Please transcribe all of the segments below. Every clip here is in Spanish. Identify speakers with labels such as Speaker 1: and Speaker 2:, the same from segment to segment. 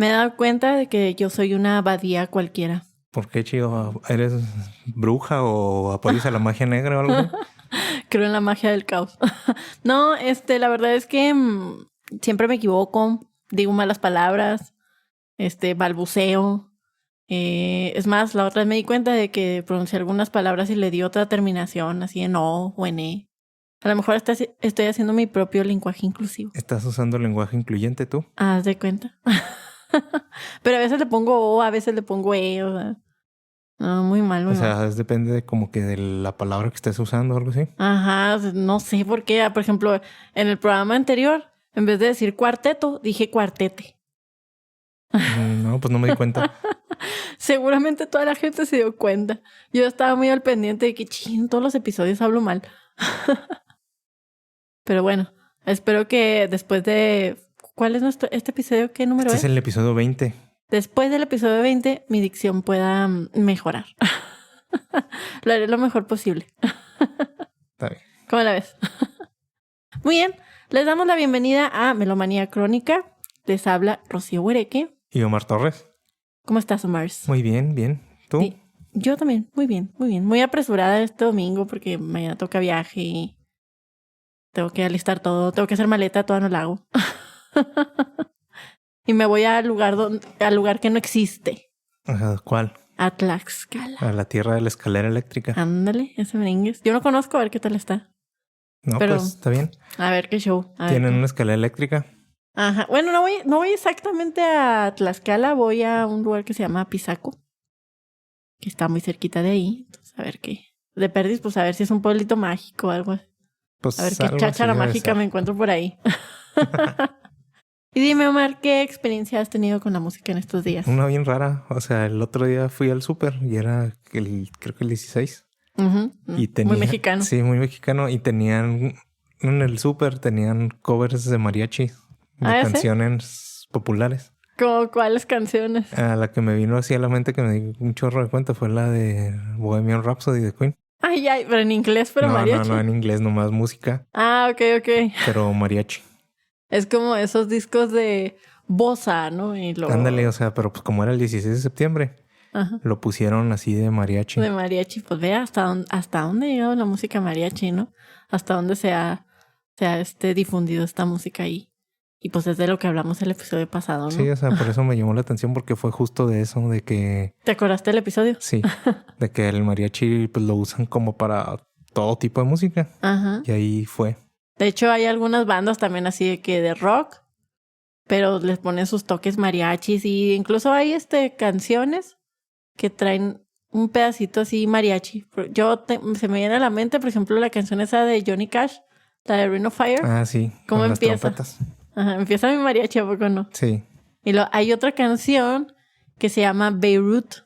Speaker 1: Me he dado cuenta de que yo soy una abadía cualquiera.
Speaker 2: ¿Por qué, chido? ¿Eres bruja o apoyas a la magia negra o algo así?
Speaker 1: Creo en la magia del caos. No, la verdad es que siempre me equivoco, digo malas palabras, balbuceo. Es más, la otra vez me di cuenta de que pronuncié algunas palabras y le di otra terminación, así en O o en E. A lo mejor estoy haciendo mi propio lenguaje inclusivo.
Speaker 2: ¿Estás usando lenguaje incluyente tú?
Speaker 1: ¿Haz de cuenta? Pero a veces le pongo O, a veces le pongo E, o sea... No, muy mal, muy
Speaker 2: O sea,
Speaker 1: mal.
Speaker 2: depende de como que de la palabra que estés usando o algo así.
Speaker 1: Ajá, no sé por qué. Por ejemplo, en el programa anterior, en vez de decir cuarteto, dije cuartete.
Speaker 2: No, pues no me di cuenta.
Speaker 1: Seguramente toda la gente se dio cuenta. Yo estaba muy al pendiente de que, en todos los episodios hablo mal. Pero bueno, espero que después de... ¿Cuál es este episodio? ¿Qué número
Speaker 2: Este
Speaker 1: es?
Speaker 2: es el episodio 20.
Speaker 1: Después del episodio 20, mi dicción pueda mejorar. Lo haré lo mejor posible.
Speaker 2: Está bien.
Speaker 1: ¿Cómo la ves? Muy bien, les damos la bienvenida a Melomanía Crónica. Les habla Rocío Huereque.
Speaker 2: ¿Y Omar Torres?
Speaker 1: ¿Cómo estás, Omar?
Speaker 2: Muy bien, bien. ¿Tú?
Speaker 1: Sí, yo también, muy bien, muy bien. Muy apresurada este domingo porque mañana toca viaje y tengo que alistar todo. Tengo que hacer maleta, todavía no la hago. Y me voy al lugar que no existe.
Speaker 2: Ajá, ¿cuál?
Speaker 1: A Tlaxcala.
Speaker 2: A la tierra de la escalera eléctrica.
Speaker 1: Ándale, ese merengues. Yo no conozco, a ver qué tal está.
Speaker 2: No,
Speaker 1: pero,
Speaker 2: pues está bien.
Speaker 1: A ver qué show.
Speaker 2: ¿Tienen una escalera eléctrica?
Speaker 1: Ajá. Bueno, no voy exactamente a Tlaxcala, voy a un lugar que se llama Pisaco, que está muy cerquita de ahí. Entonces, a ver qué. De perdiz, pues a ver si es un pueblito mágico o algo así.
Speaker 2: Pues
Speaker 1: A ver qué
Speaker 2: algo
Speaker 1: cháchara
Speaker 2: así debe
Speaker 1: mágica
Speaker 2: ser.
Speaker 1: me encuentro por ahí. Y dime, Omar, ¿qué experiencia has tenido con la música en estos días?
Speaker 2: Una bien rara. O sea, el otro día fui al súper y era creo que el 16. Y tenía,
Speaker 1: muy mexicano.
Speaker 2: Sí, muy mexicano. Y tenían, en el súper tenían covers de mariachi, de canciones populares.
Speaker 1: ¿Cómo cuáles canciones?
Speaker 2: La que me vino así a la mente que me dio un chorro de cuenta fue la de Bohemian Rhapsody de Queen.
Speaker 1: Ay, pero en inglés, pero mariachi.
Speaker 2: No, en inglés, nomás música.
Speaker 1: Ok.
Speaker 2: Pero mariachi.
Speaker 1: Es como esos discos de bossa, ¿no?
Speaker 2: Ándale, o sea, pero pues como era el 16 de septiembre,
Speaker 1: ajá,
Speaker 2: lo pusieron así de mariachi.
Speaker 1: de mariachi. Pues vea hasta dónde ha llegado la música mariachi, ¿no? Hasta dónde se ha difundido esta música ahí. Y pues es de lo que hablamos el episodio pasado, ¿no?
Speaker 2: Sí, o sea, por eso me llamó la atención porque fue justo de eso, de que...
Speaker 1: ¿Te acordaste del episodio?
Speaker 2: Sí, de que el mariachi pues lo usan como para todo tipo de música.
Speaker 1: Ajá.
Speaker 2: Y ahí fue.
Speaker 1: De hecho, hay algunas bandas también así de rock, pero les ponen sus toques mariachis y incluso hay canciones que traen un pedacito así mariachi. Se me viene a la mente, por ejemplo, la canción esa de Johnny Cash, la de Ring of Fire.
Speaker 2: Ah, sí.
Speaker 1: ¿Cómo
Speaker 2: con
Speaker 1: empieza?
Speaker 2: Las trompetas.
Speaker 1: Ajá, empieza mi mariachi, ¿a poco no?
Speaker 2: Sí.
Speaker 1: Y hay otra canción que se llama Beirut,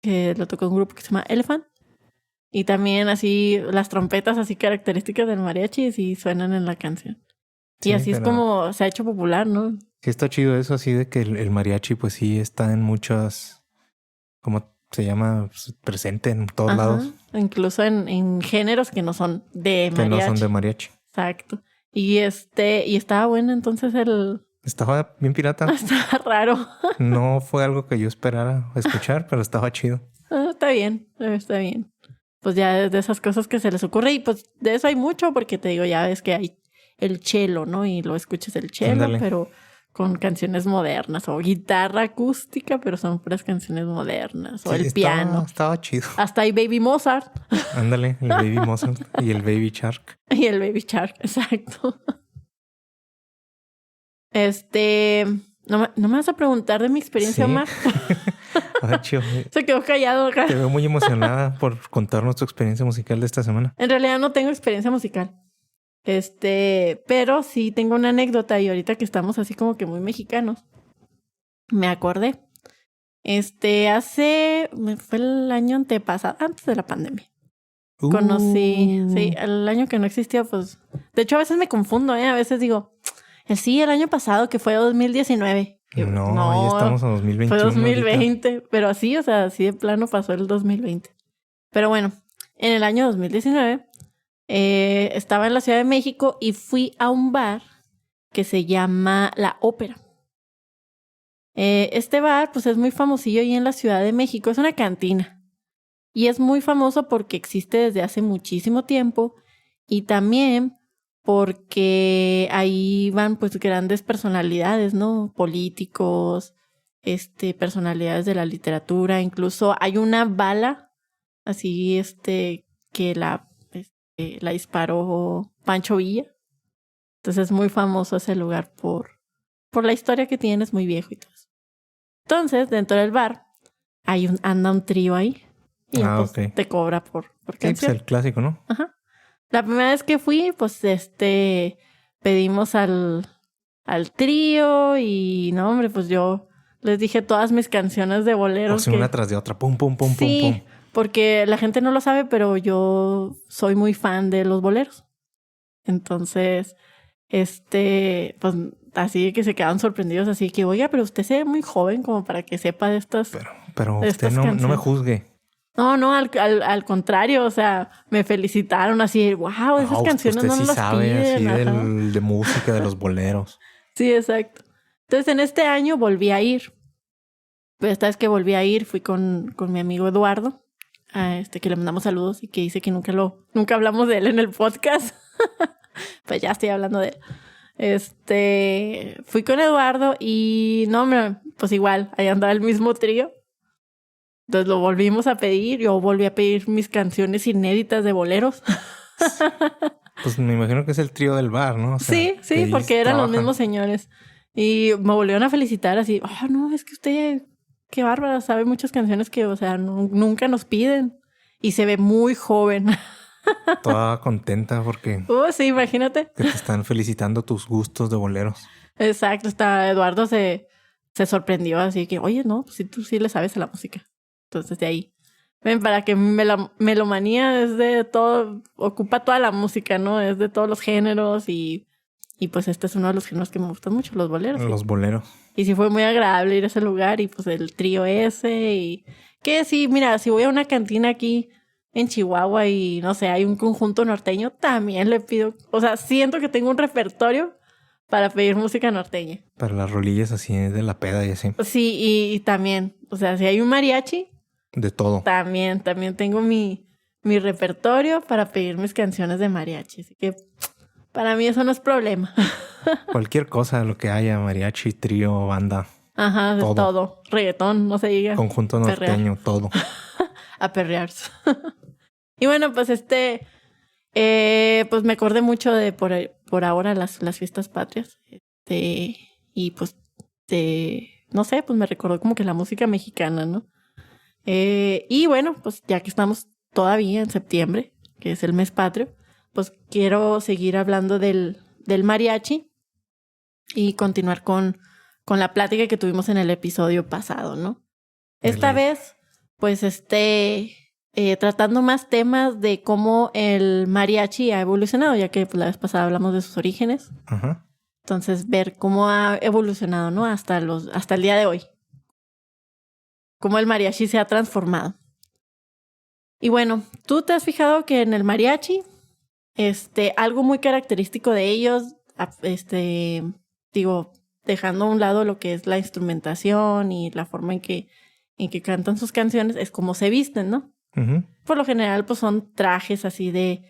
Speaker 1: que lo tocó un grupo que se llama Elephant. Y también así las trompetas así características del mariachi sí suenan en la canción.
Speaker 2: Sí,
Speaker 1: y así es como se ha hecho popular, ¿no?
Speaker 2: Sí, está chido eso, así de que el mariachi pues sí está en muchas, ¿cómo se llama? Pues, presente en todos lados.
Speaker 1: Incluso en géneros que no son de mariachi.
Speaker 2: Que no son de mariachi.
Speaker 1: Exacto. Y estaba bueno entonces
Speaker 2: Estaba bien pirata.
Speaker 1: Estaba raro.
Speaker 2: No fue algo que yo esperara escuchar, pero estaba chido.
Speaker 1: Está bien. Pues ya es de esas cosas que se les ocurre y pues de eso hay mucho porque te digo, ya ves que hay el cello, ¿no? Y lo escuchas el cello,
Speaker 2: Ándale.
Speaker 1: pero con canciones modernas o guitarra acústica, pero son puras canciones modernas o el piano.
Speaker 2: Estaba chido.
Speaker 1: Hasta hay Baby Mozart.
Speaker 2: Ándale, el Baby Mozart y el Baby Shark.
Speaker 1: Y el Baby Shark, exacto. ¿No me vas a preguntar de mi experiencia,
Speaker 2: Sí.
Speaker 1: Omar?
Speaker 2: Ay, chido.
Speaker 1: Se quedó callado acá.
Speaker 2: Te veo muy emocionada por contarnos tu experiencia musical de esta semana.
Speaker 1: En realidad no tengo experiencia musical. Pero sí tengo una anécdota y ahorita que estamos así como que muy mexicanos, me acordé. Fue el año antepasado, antes de la pandemia. Conocí, sí, el año que no existía, pues. De hecho, a veces me confundo, A veces digo, el año pasado que fue 2019.
Speaker 2: No, ya estamos en 2021.
Speaker 1: Fue 2020,
Speaker 2: ahorita.
Speaker 1: pero así, o sea, así de plano pasó el 2020. Pero bueno, en el año 2019 estaba en la Ciudad de México y fui a un bar que se llama La Ópera. Este bar, pues es muy famosillo ahí en la Ciudad de México. Es una cantina. Y es muy famoso porque existe desde hace muchísimo tiempo. Y también porque ahí van pues grandes personalidades, ¿no? Políticos, personalidades de la literatura. Incluso hay una bala así, que la disparó Pancho Villa. Entonces es muy famoso ese lugar por la historia que tiene, es muy viejo y todo eso. Entonces, dentro del bar, anda un trío ahí. Y ya, pues,
Speaker 2: ok.
Speaker 1: te cobra por
Speaker 2: Sí, pues
Speaker 1: canción.
Speaker 2: el clásico, ¿no?
Speaker 1: Ajá. La primera vez que fui, pues, pedimos al trío y, no, hombre, pues yo les dije todas mis canciones de
Speaker 2: O
Speaker 1: boleros.
Speaker 2: sea, una tras de otra. Pum, pum, pum,
Speaker 1: Sí,
Speaker 2: pum, pum.
Speaker 1: porque la gente no lo sabe, pero yo soy muy fan de los boleros. Entonces, pues así que se quedaban sorprendidos, así que, oiga, pero usted se ve muy joven como para que sepa de estas.
Speaker 2: Pero
Speaker 1: de
Speaker 2: usted
Speaker 1: estas
Speaker 2: no me
Speaker 1: canciones.
Speaker 2: juzgue.
Speaker 1: No, al contrario, o sea, me felicitaron así, wow, esas canciones
Speaker 2: usted
Speaker 1: no
Speaker 2: sí
Speaker 1: nos las
Speaker 2: sabe
Speaker 1: piden.
Speaker 2: así
Speaker 1: Ajá.
Speaker 2: de música, de los boleros.
Speaker 1: Sí, exacto. Entonces, en este año volví a ir. Pero esta vez que volví a ir, fui con mi amigo Eduardo, que le mandamos saludos y que dice que nunca hablamos de él en el podcast. Pues ya estoy hablando de él. Fui con Eduardo y no, pues igual, ahí andaba el mismo trío. Entonces lo volvimos a pedir. Yo volví a pedir mis canciones inéditas de boleros.
Speaker 2: Pues me imagino que es el trío del bar, ¿no? O sea,
Speaker 1: Sí,
Speaker 2: que
Speaker 1: porque eran los
Speaker 2: trabajan.
Speaker 1: mismos señores. Y me volvieron a felicitar así. No, es que usted, qué bárbara, sabe muchas canciones que, o sea, nunca nos piden. Y se ve muy joven.
Speaker 2: Toda contenta porque
Speaker 1: Sí, imagínate.
Speaker 2: que te están felicitando tus gustos de boleros.
Speaker 1: Exacto, hasta Eduardo se sorprendió así que, oye, no, pues sí, tú sí le sabes a la música. Entonces de ahí. Ven, para que melomanía es de todo, ocupa toda la música, ¿no? Es de todos los géneros y pues este es uno de los géneros que me gustan mucho, los boleros.
Speaker 2: Los boleros.
Speaker 1: Y sí fue muy agradable ir a ese lugar y pues el trío ese y que sí, mira, si voy a una cantina aquí en Chihuahua y no sé, hay un conjunto norteño, también le pido, o sea, siento que tengo un repertorio para pedir música norteña.
Speaker 2: Para las rolillas así de la peda y así.
Speaker 1: Sí, y también, o sea, si hay un mariachi,
Speaker 2: De todo.
Speaker 1: también tengo mi repertorio para pedir mis canciones de mariachi. Así que para mí eso no es problema.
Speaker 2: Cualquier cosa, lo que haya, mariachi, trío, banda.
Speaker 1: Ajá, de
Speaker 2: Todo.
Speaker 1: todo. Reggaetón, no se diga.
Speaker 2: Conjunto norteño, todo.
Speaker 1: A perrearse. Y bueno, pues pues me acordé mucho de por ahora las fiestas patrias. Y pues no sé, pues me recordó como que la música mexicana, ¿no? Y bueno, pues ya que estamos todavía en septiembre, que es el mes patrio, pues quiero seguir hablando del mariachi y continuar con la plática que tuvimos en el episodio pasado, ¿no? Esta vez, pues tratando más temas de cómo el mariachi ha evolucionado, ya que pues, la vez pasada hablamos de sus orígenes.
Speaker 2: Ajá.
Speaker 1: Entonces, ver cómo ha evolucionado, ¿no? Hasta el día de hoy. Cómo el mariachi se ha transformado. Y bueno, ¿tú te has fijado que en el mariachi, algo muy característico de ellos, digo, dejando a un lado lo que es la instrumentación y la forma en que cantan sus canciones, es cómo se visten, ¿no?
Speaker 2: Uh-huh.
Speaker 1: Por lo general, pues son trajes así de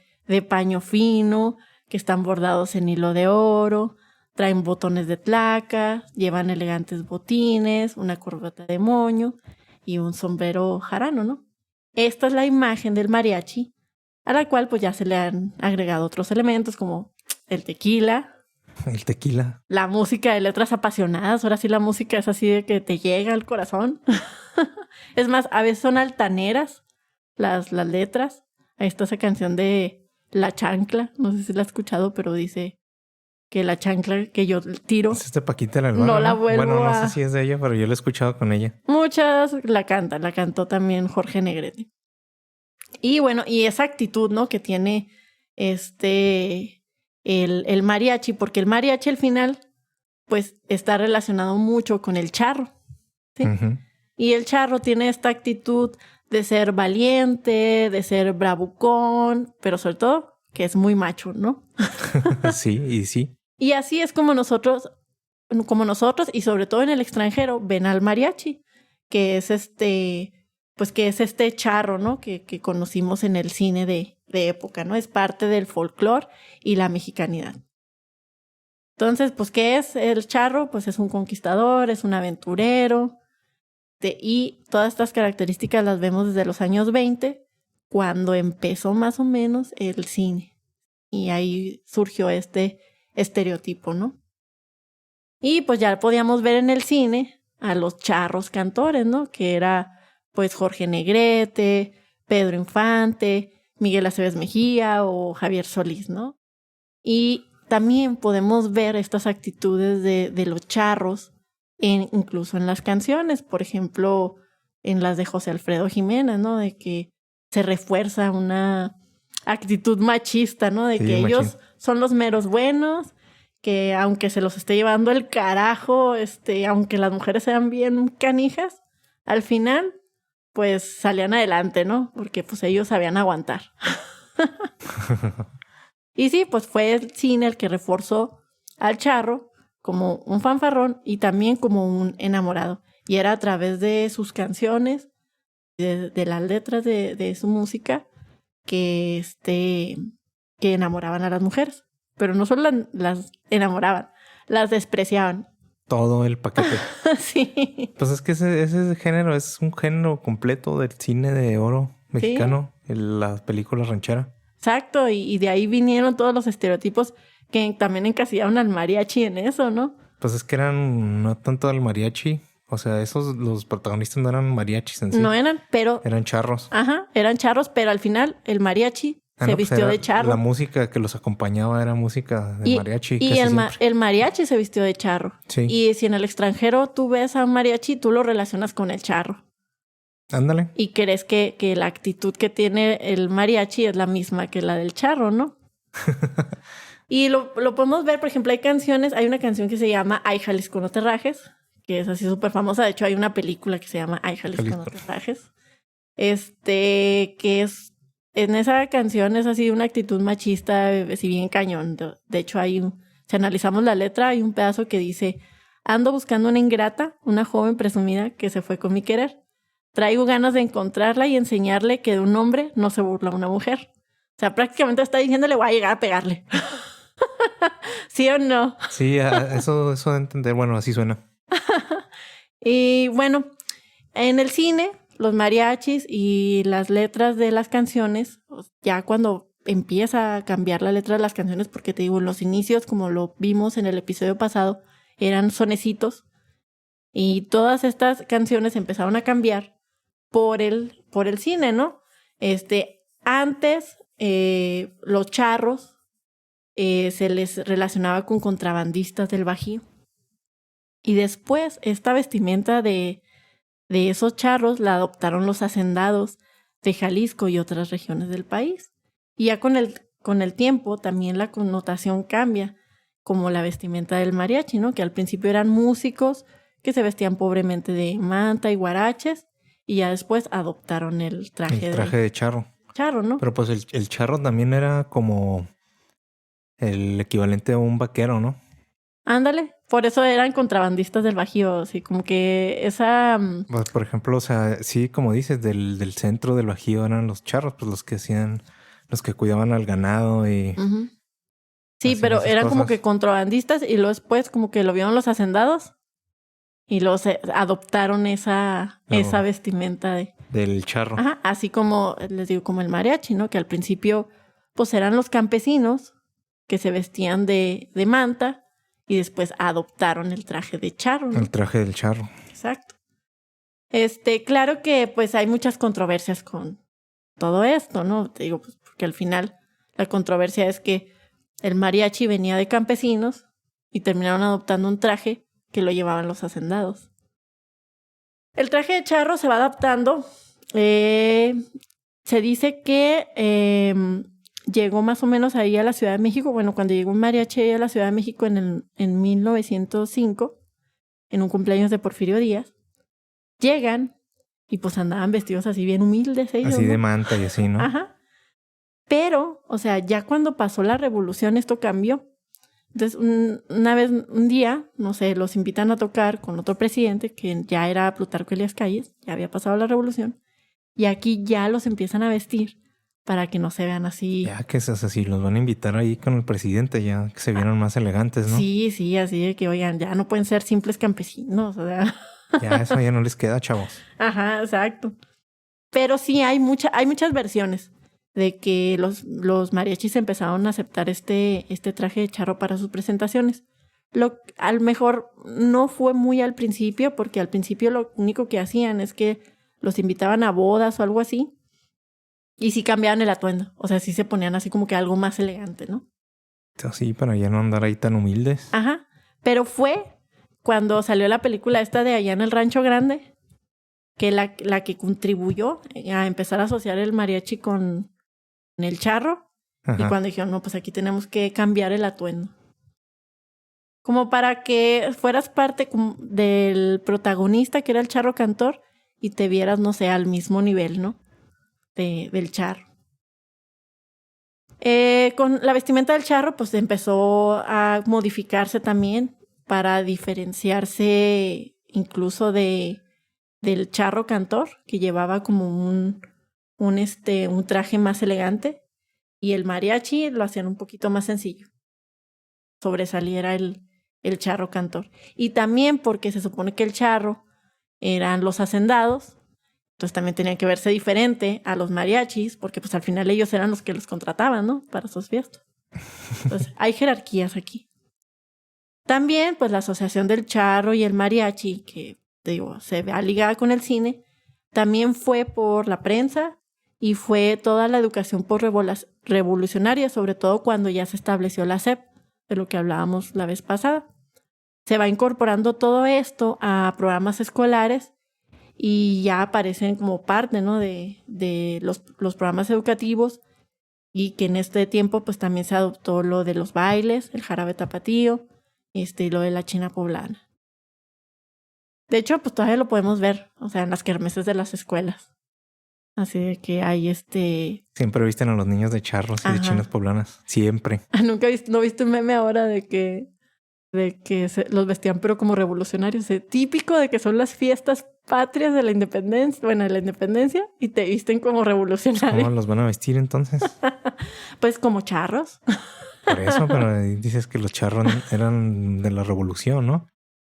Speaker 1: paño fino, que están bordados en hilo de oro, traen botones de tlaca, llevan elegantes botines, una corbata de moño y un sombrero jarano, ¿no? Esta es la imagen del mariachi, a la cual pues ya se le han agregado otros elementos como el tequila.
Speaker 2: El tequila.
Speaker 1: La música de letras apasionadas. Ahora sí la música es así de que te llega al corazón. Es más, a veces son altaneras las letras. Ahí está esa canción de La Chancla. No sé si la has escuchado, pero dice que la chancla que yo tiro.
Speaker 2: Es Paquita la Albana,
Speaker 1: no la vuelvo
Speaker 2: Bueno, no
Speaker 1: a...
Speaker 2: sé si es de ella, pero yo la he escuchado con ella.
Speaker 1: Muchas la cantó también Jorge Negrete. Y bueno, y esa actitud, ¿no? Que tiene el mariachi, porque el mariachi al final, pues, está relacionado mucho con el charro, ¿sí?
Speaker 2: Uh-huh.
Speaker 1: Y el charro tiene esta actitud de ser valiente, de ser bravucón, pero sobre todo que es muy macho, ¿no?
Speaker 2: Sí, y sí.
Speaker 1: Y así es como nosotros como nosotros y sobre todo en el extranjero ven al mariachi, que es pues que es este charro, ¿no? Que conocimos en el cine de época, ¿no? Es parte del folclore y la mexicanidad. Entonces, pues, ¿qué es el charro? Pues es un conquistador, es un aventurero, y todas estas características las vemos desde los años 20, cuando empezó más o menos el cine. Y ahí surgió este estereotipo, ¿no? Y pues ya podíamos ver en el cine a los charros cantores, ¿no? Que era pues Jorge Negrete, Pedro Infante, Miguel Aceves Mejía o Javier Solís, ¿no? Y también podemos ver estas actitudes de los charros incluso en las canciones, por ejemplo, en las de José Alfredo Jiménez, ¿no? De que se refuerza una actitud machista, ¿no? De sí, que ellos son los meros buenos, que aunque se los esté llevando el carajo, aunque las mujeres sean bien canijas, al final, pues salían adelante, ¿no? Porque pues ellos sabían aguantar. Y sí, pues fue el cine el que reforzó al charro como un fanfarrón y también como un enamorado. Y era a través de sus canciones, de las letras de su música, que enamoraban a las mujeres. Pero no solo las enamoraban, las despreciaban.
Speaker 2: Todo el paquete.
Speaker 1: Sí.
Speaker 2: Pues es que ese género es un género completo del cine de oro mexicano, ¿sí? Las películas rancheras.
Speaker 1: Exacto, y de ahí vinieron todos los estereotipos que también encasillaron al mariachi en eso, ¿no?
Speaker 2: Pues es que eran no tanto al mariachi, o sea, los protagonistas no eran mariachis en sí.
Speaker 1: No eran, pero...
Speaker 2: Eran charros.
Speaker 1: Ajá, eran charros, pero al final el mariachi se vistió de charro.
Speaker 2: La música que los acompañaba era música de mariachi.
Speaker 1: Y el mariachi se vistió de charro.
Speaker 2: Sí.
Speaker 1: Y si en el extranjero tú ves a un mariachi, tú lo relacionas con el charro.
Speaker 2: Ándale.
Speaker 1: Y crees que la actitud que tiene el mariachi es la misma que la del charro, ¿no? Y lo podemos ver, por ejemplo, hay una canción que se llama Ay, Jalisco, no te rajes, que es así súper famosa. De hecho, hay una película que se llama Ay, Jalisco, no te rajes. Que es... En esa canción es así una actitud machista, así bien cañón. De hecho, si analizamos la letra, hay un pedazo que dice: ando buscando una ingrata, una joven presumida que se fue con mi querer. Traigo ganas de encontrarla y enseñarle que de un hombre no se burla una mujer. O sea, prácticamente está diciéndole, voy a llegar a pegarle. ¿Sí o no?
Speaker 2: Sí, eso de entender. Bueno, así suena.
Speaker 1: Y bueno, en el cine, los mariachis y las letras de las canciones, ya cuando empieza a cambiar la letra de las canciones, porque te digo, en los inicios, como lo vimos en el episodio pasado, eran sonecitos. Y todas estas canciones empezaron a cambiar por el cine, ¿no? Antes, los charros se les relacionaba con contrabandistas del Bajío. Y después, esta vestimenta de esos charros la adoptaron los hacendados de Jalisco y otras regiones del país. Y ya con el tiempo también la connotación cambia, como la vestimenta del mariachi, ¿no? Que al principio eran músicos que se vestían pobremente de manta y guaraches, y ya después adoptaron el traje
Speaker 2: de charro.
Speaker 1: Charro, ¿no?
Speaker 2: Pero pues el charro también era como el equivalente a un vaquero, ¿no?
Speaker 1: Ándale, por eso eran contrabandistas del Bajío, así como que esa...
Speaker 2: Pues, por ejemplo, o sea, sí, como dices, del centro del Bajío eran los charros, pues los que cuidaban al ganado y...
Speaker 1: Uh-huh. Sí, pero eran cosas como que contrabandistas y luego después como que lo vieron los hacendados y luego adoptaron esa vestimenta
Speaker 2: del charro.
Speaker 1: Ajá, así como, les digo, como el mariachi, ¿no? Que al principio, pues eran los campesinos que se vestían de manta y después adoptaron el traje de charro, ¿no?
Speaker 2: El traje del charro.
Speaker 1: Exacto. Claro que pues hay muchas controversias con todo esto, ¿no? Te digo, pues porque al final la controversia es que el mariachi venía de campesinos y terminaron adoptando un traje que lo llevaban los hacendados. El traje de charro se va adaptando. Se dice que llegó más o menos ahí a la Ciudad de México. Bueno, cuando llegó un mariachi a la Ciudad de México en 1905, en un cumpleaños de Porfirio Díaz, llegan y pues andaban vestidos así bien humildes ellos,
Speaker 2: así, ¿no? De
Speaker 1: ¿no?
Speaker 2: manta y así, ¿no?
Speaker 1: Ajá. Pero, o sea, ya cuando pasó la revolución esto cambió. Entonces, un día, no sé, los invitan a tocar con otro presidente, que ya era Plutarco Elías Calles, ya había pasado la revolución, y aquí ya los empiezan a vestir para que no se vean así.
Speaker 2: Ya que es así, los van a invitar ahí con el presidente, ya que se vieron más elegantes, ¿no?
Speaker 1: Sí, sí, así de que, oigan, ya no pueden ser simples campesinos, o sea.
Speaker 2: Ya eso ya no les queda, chavos.
Speaker 1: Ajá, exacto. Pero sí hay muchas versiones de que los mariachis empezaron a aceptar este traje de charro para sus presentaciones. A lo mejor no fue muy al principio, porque al principio lo único que hacían es que los invitaban a bodas o algo así, y sí cambiaban el atuendo. O sea, sí se ponían así como que algo más elegante, ¿no?
Speaker 2: Sí, para ya no andar ahí tan humildes.
Speaker 1: Ajá. Pero fue cuando salió la película esta de Allá en el Rancho Grande, que la que contribuyó a empezar a asociar el mariachi con el charro. Ajá. Y cuando dijeron, no, pues aquí tenemos que cambiar el atuendo. Como para que fueras parte del protagonista, que era el charro cantor, y te vieras, no sé, al mismo nivel, ¿no? Del charro. Con la vestimenta del charro, pues empezó a modificarse también para diferenciarse incluso del charro cantor, que llevaba como un traje más elegante, y el mariachi lo hacían un poquito más sencillo. Sobresaliera el charro cantor. Y también porque se supone que el charro eran los hacendados, entonces también tenían que verse diferente a los mariachis, porque pues al final ellos eran los que los contrataban, ¿no? Para sus fiestas. Entonces hay jerarquías aquí. También pues la asociación del charro y el mariachi, que digo, se ve ligada con el cine, también fue por la prensa y fue toda la educación revolucionaria, sobre todo cuando ya se estableció la SEP, de lo que hablábamos la vez pasada. Se va incorporando todo esto a programas escolares y ya aparecen como parte, ¿no? de los programas educativos, y que en este tiempo pues también se adoptó lo de los bailes, el jarabe tapatío, y lo de la china poblana. De hecho, pues todavía lo podemos ver, o sea, en las kermeses de las escuelas. Así de que hay
Speaker 2: Siempre visten a los niños de charros y de chinas poblanas. Siempre.
Speaker 1: ¿Nunca no viste un meme ahora de que los vestían pero como revolucionarios? Típico de que son las fiestas patrias de la independencia, bueno, de la independencia, y te visten como revolucionarios.
Speaker 2: ¿Cómo los van a vestir entonces?
Speaker 1: Pues como charros.
Speaker 2: Por eso, pero dices que los charros eran de la revolución, ¿no?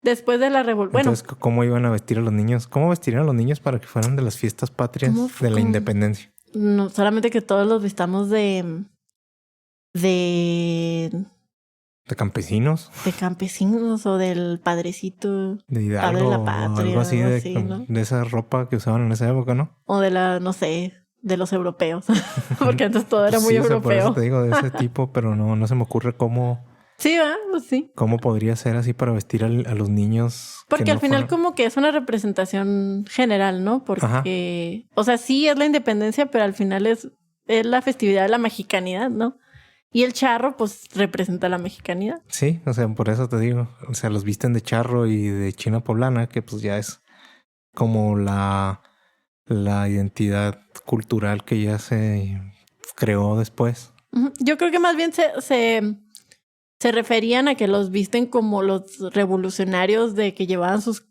Speaker 1: Después de la revolución.
Speaker 2: Entonces, ¿cómo iban a vestir a los niños? ¿Cómo vestirían a los niños para que fueran de las fiestas patrias de la independencia?
Speaker 1: No, solamente que todos los vistamos de
Speaker 2: campesinos.
Speaker 1: De campesinos o del padrecito.
Speaker 2: De Hidalgo,
Speaker 1: padre de la patria.
Speaker 2: Algo así, ¿no? De esa ropa que usaban en esa época, ¿no?
Speaker 1: O de no sé, de los europeos. Porque antes todo era muy europeo.
Speaker 2: Por eso te digo de ese tipo, pero no se me ocurre cómo...
Speaker 1: Sí, ¿verdad? Pues sí.
Speaker 2: ¿Cómo podría ser así para vestir a los niños?
Speaker 1: Porque al final como que es una representación general, ¿no? Porque, ajá, o sea, sí es la independencia, pero al final es la festividad de la mexicanidad, ¿no? Y el charro, pues, representa la mexicanidad.
Speaker 2: Sí, o sea, por eso te digo. O sea, los visten de charro y de china poblana, que pues ya es como la identidad cultural que ya se creó después.
Speaker 1: Yo creo que más bien se referían a que los visten como los revolucionarios de que llevaban sus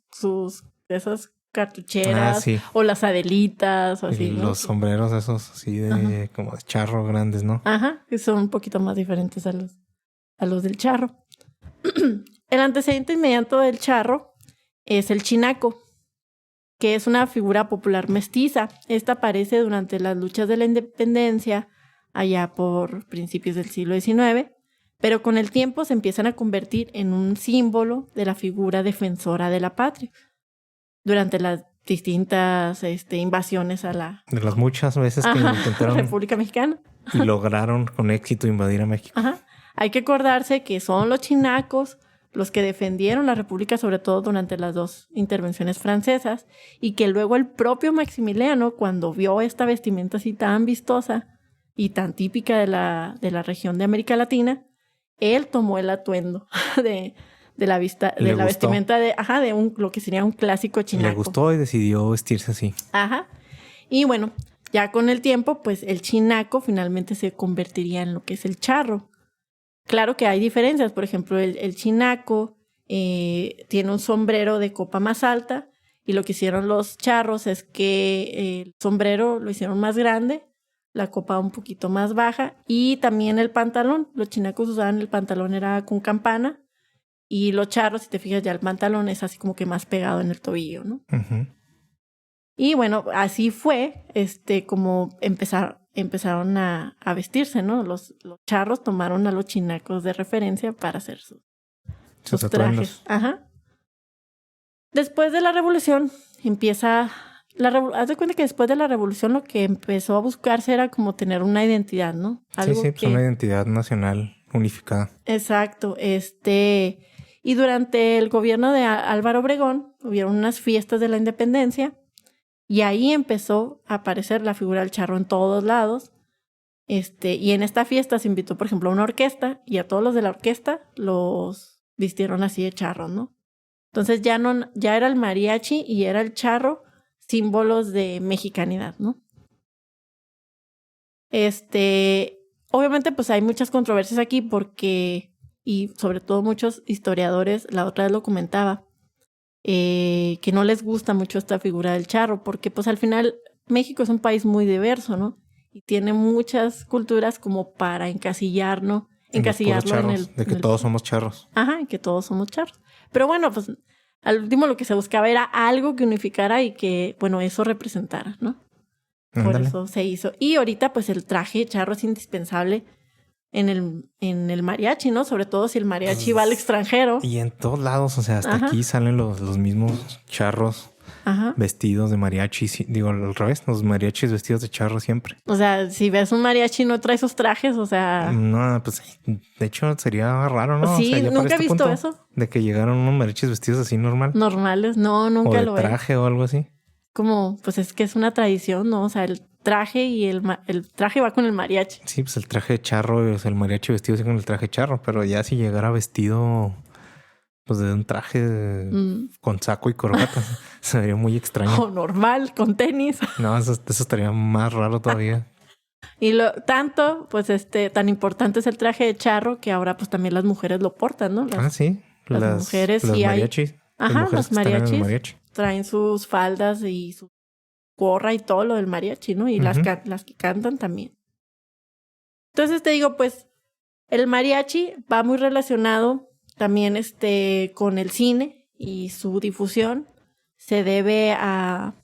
Speaker 1: esas cartucheras, sí, o las adelitas o así, ¿no?
Speaker 2: Los sombreros esos así de, ajá, como de charro grandes, ¿no?
Speaker 1: Ajá, que son un poquito más diferentes a los del charro. El antecedente inmediato del charro es el chinaco, que es una figura popular mestiza. Esta aparece durante las luchas de la independencia allá por principios del siglo XIX, pero con el tiempo se empiezan a convertir en un símbolo de la figura defensora de la patria durante las distintas invasiones a la...
Speaker 2: De las muchas veces que intentaron...
Speaker 1: República Mexicana.
Speaker 2: Y lograron con éxito invadir a México.
Speaker 1: Ajá. Hay que acordarse que son los chinacos los que defendieron la República, sobre todo durante las dos intervenciones francesas, y que luego el propio Maximiliano, cuando vio esta vestimenta así tan vistosa y tan típica de la región de América Latina, él tomó el atuendo de la vestimenta de lo que sería un clásico chinaco.
Speaker 2: Le gustó y decidió vestirse así.
Speaker 1: Ajá. Y bueno, ya con el tiempo, pues el chinaco finalmente se convertiría en lo que es el charro. claro que hay diferencias. Por ejemplo, el chinaco tiene un sombrero de copa más alta y lo que hicieron los charros es que el sombrero lo hicieron más grande, la copa un poquito más baja y también el pantalón. Los chinacos usaban el pantalón era con campana y los charros, si te fijas ya el pantalón es así como que más pegado en el tobillo, ¿no?
Speaker 2: Uh-huh.
Speaker 1: Y bueno, así fue como empezaron a vestirse, ¿no? Los charros tomaron a los chinacos de referencia para hacer sus trajes.
Speaker 2: Atuendos.
Speaker 1: Ajá. Después de la revolución empieza... haz de cuenta que después de la revolución lo que empezó a buscarse era como tener una identidad, ¿no? Algo
Speaker 2: sí, pues una identidad nacional unificada.
Speaker 1: Exacto. Y durante el gobierno de Álvaro Obregón hubieron unas fiestas de la independencia y ahí empezó a aparecer la figura del charro en todos lados. Y en esta fiesta se invitó, por ejemplo, a una orquesta y a todos los de la orquesta los vistieron así de charros, ¿no? Entonces ya era el mariachi y era el charro símbolos de mexicanidad, ¿no? Obviamente, pues hay muchas controversias aquí porque, y sobre todo muchos historiadores, la otra vez lo comentaba, que no les gusta mucho esta figura del charro porque, pues al final, México es un país muy diverso, ¿no? Y tiene muchas culturas como para encasillarlo en el...
Speaker 2: De que todos somos charros.
Speaker 1: Ajá, y que todos somos charros. Pero bueno, pues al último lo que se buscaba era algo que unificara y que, bueno, eso representara, ¿no? Por eso se hizo. Y ahorita, pues el traje charro es indispensable en el mariachi, ¿no? Sobre todo si el mariachi va al extranjero.
Speaker 2: Y en todos lados, o sea, hasta aquí salen los mismos charros vestidos de mariachi. Digo, al revés, los mariachis vestidos de charro siempre.
Speaker 1: O sea, si ves un mariachi no trae esos trajes, o sea...
Speaker 2: No, pues de hecho sería raro, ¿no?
Speaker 1: Sí,
Speaker 2: o sea,
Speaker 1: nunca he visto eso.
Speaker 2: De que llegaron unos mariachis vestidos así normal.
Speaker 1: Normales, no, nunca lo
Speaker 2: he. O de traje o algo así.
Speaker 1: Como, pues es que es una tradición, ¿no? O sea, el traje y el traje va con el mariachi.
Speaker 2: Sí, pues el traje de charro, o sea, el mariachi vestido así con el traje de charro, pero ya si llegara vestido, pues de un traje con saco y corbata, se vería muy extraño.
Speaker 1: O normal, con tenis.
Speaker 2: No, eso estaría más raro todavía.
Speaker 1: Y pues tan importante es el traje de charro que ahora pues también las mujeres lo portan, ¿no?
Speaker 2: Sí.
Speaker 1: Las mujeres
Speaker 2: sí
Speaker 1: mariachis.
Speaker 2: Ajá,
Speaker 1: los mariachis traen sus faldas y su gorra y todo lo del mariachi, ¿no? Y las que cantan también. Entonces te digo, pues, el mariachi va muy relacionado también con el cine y su difusión se debe a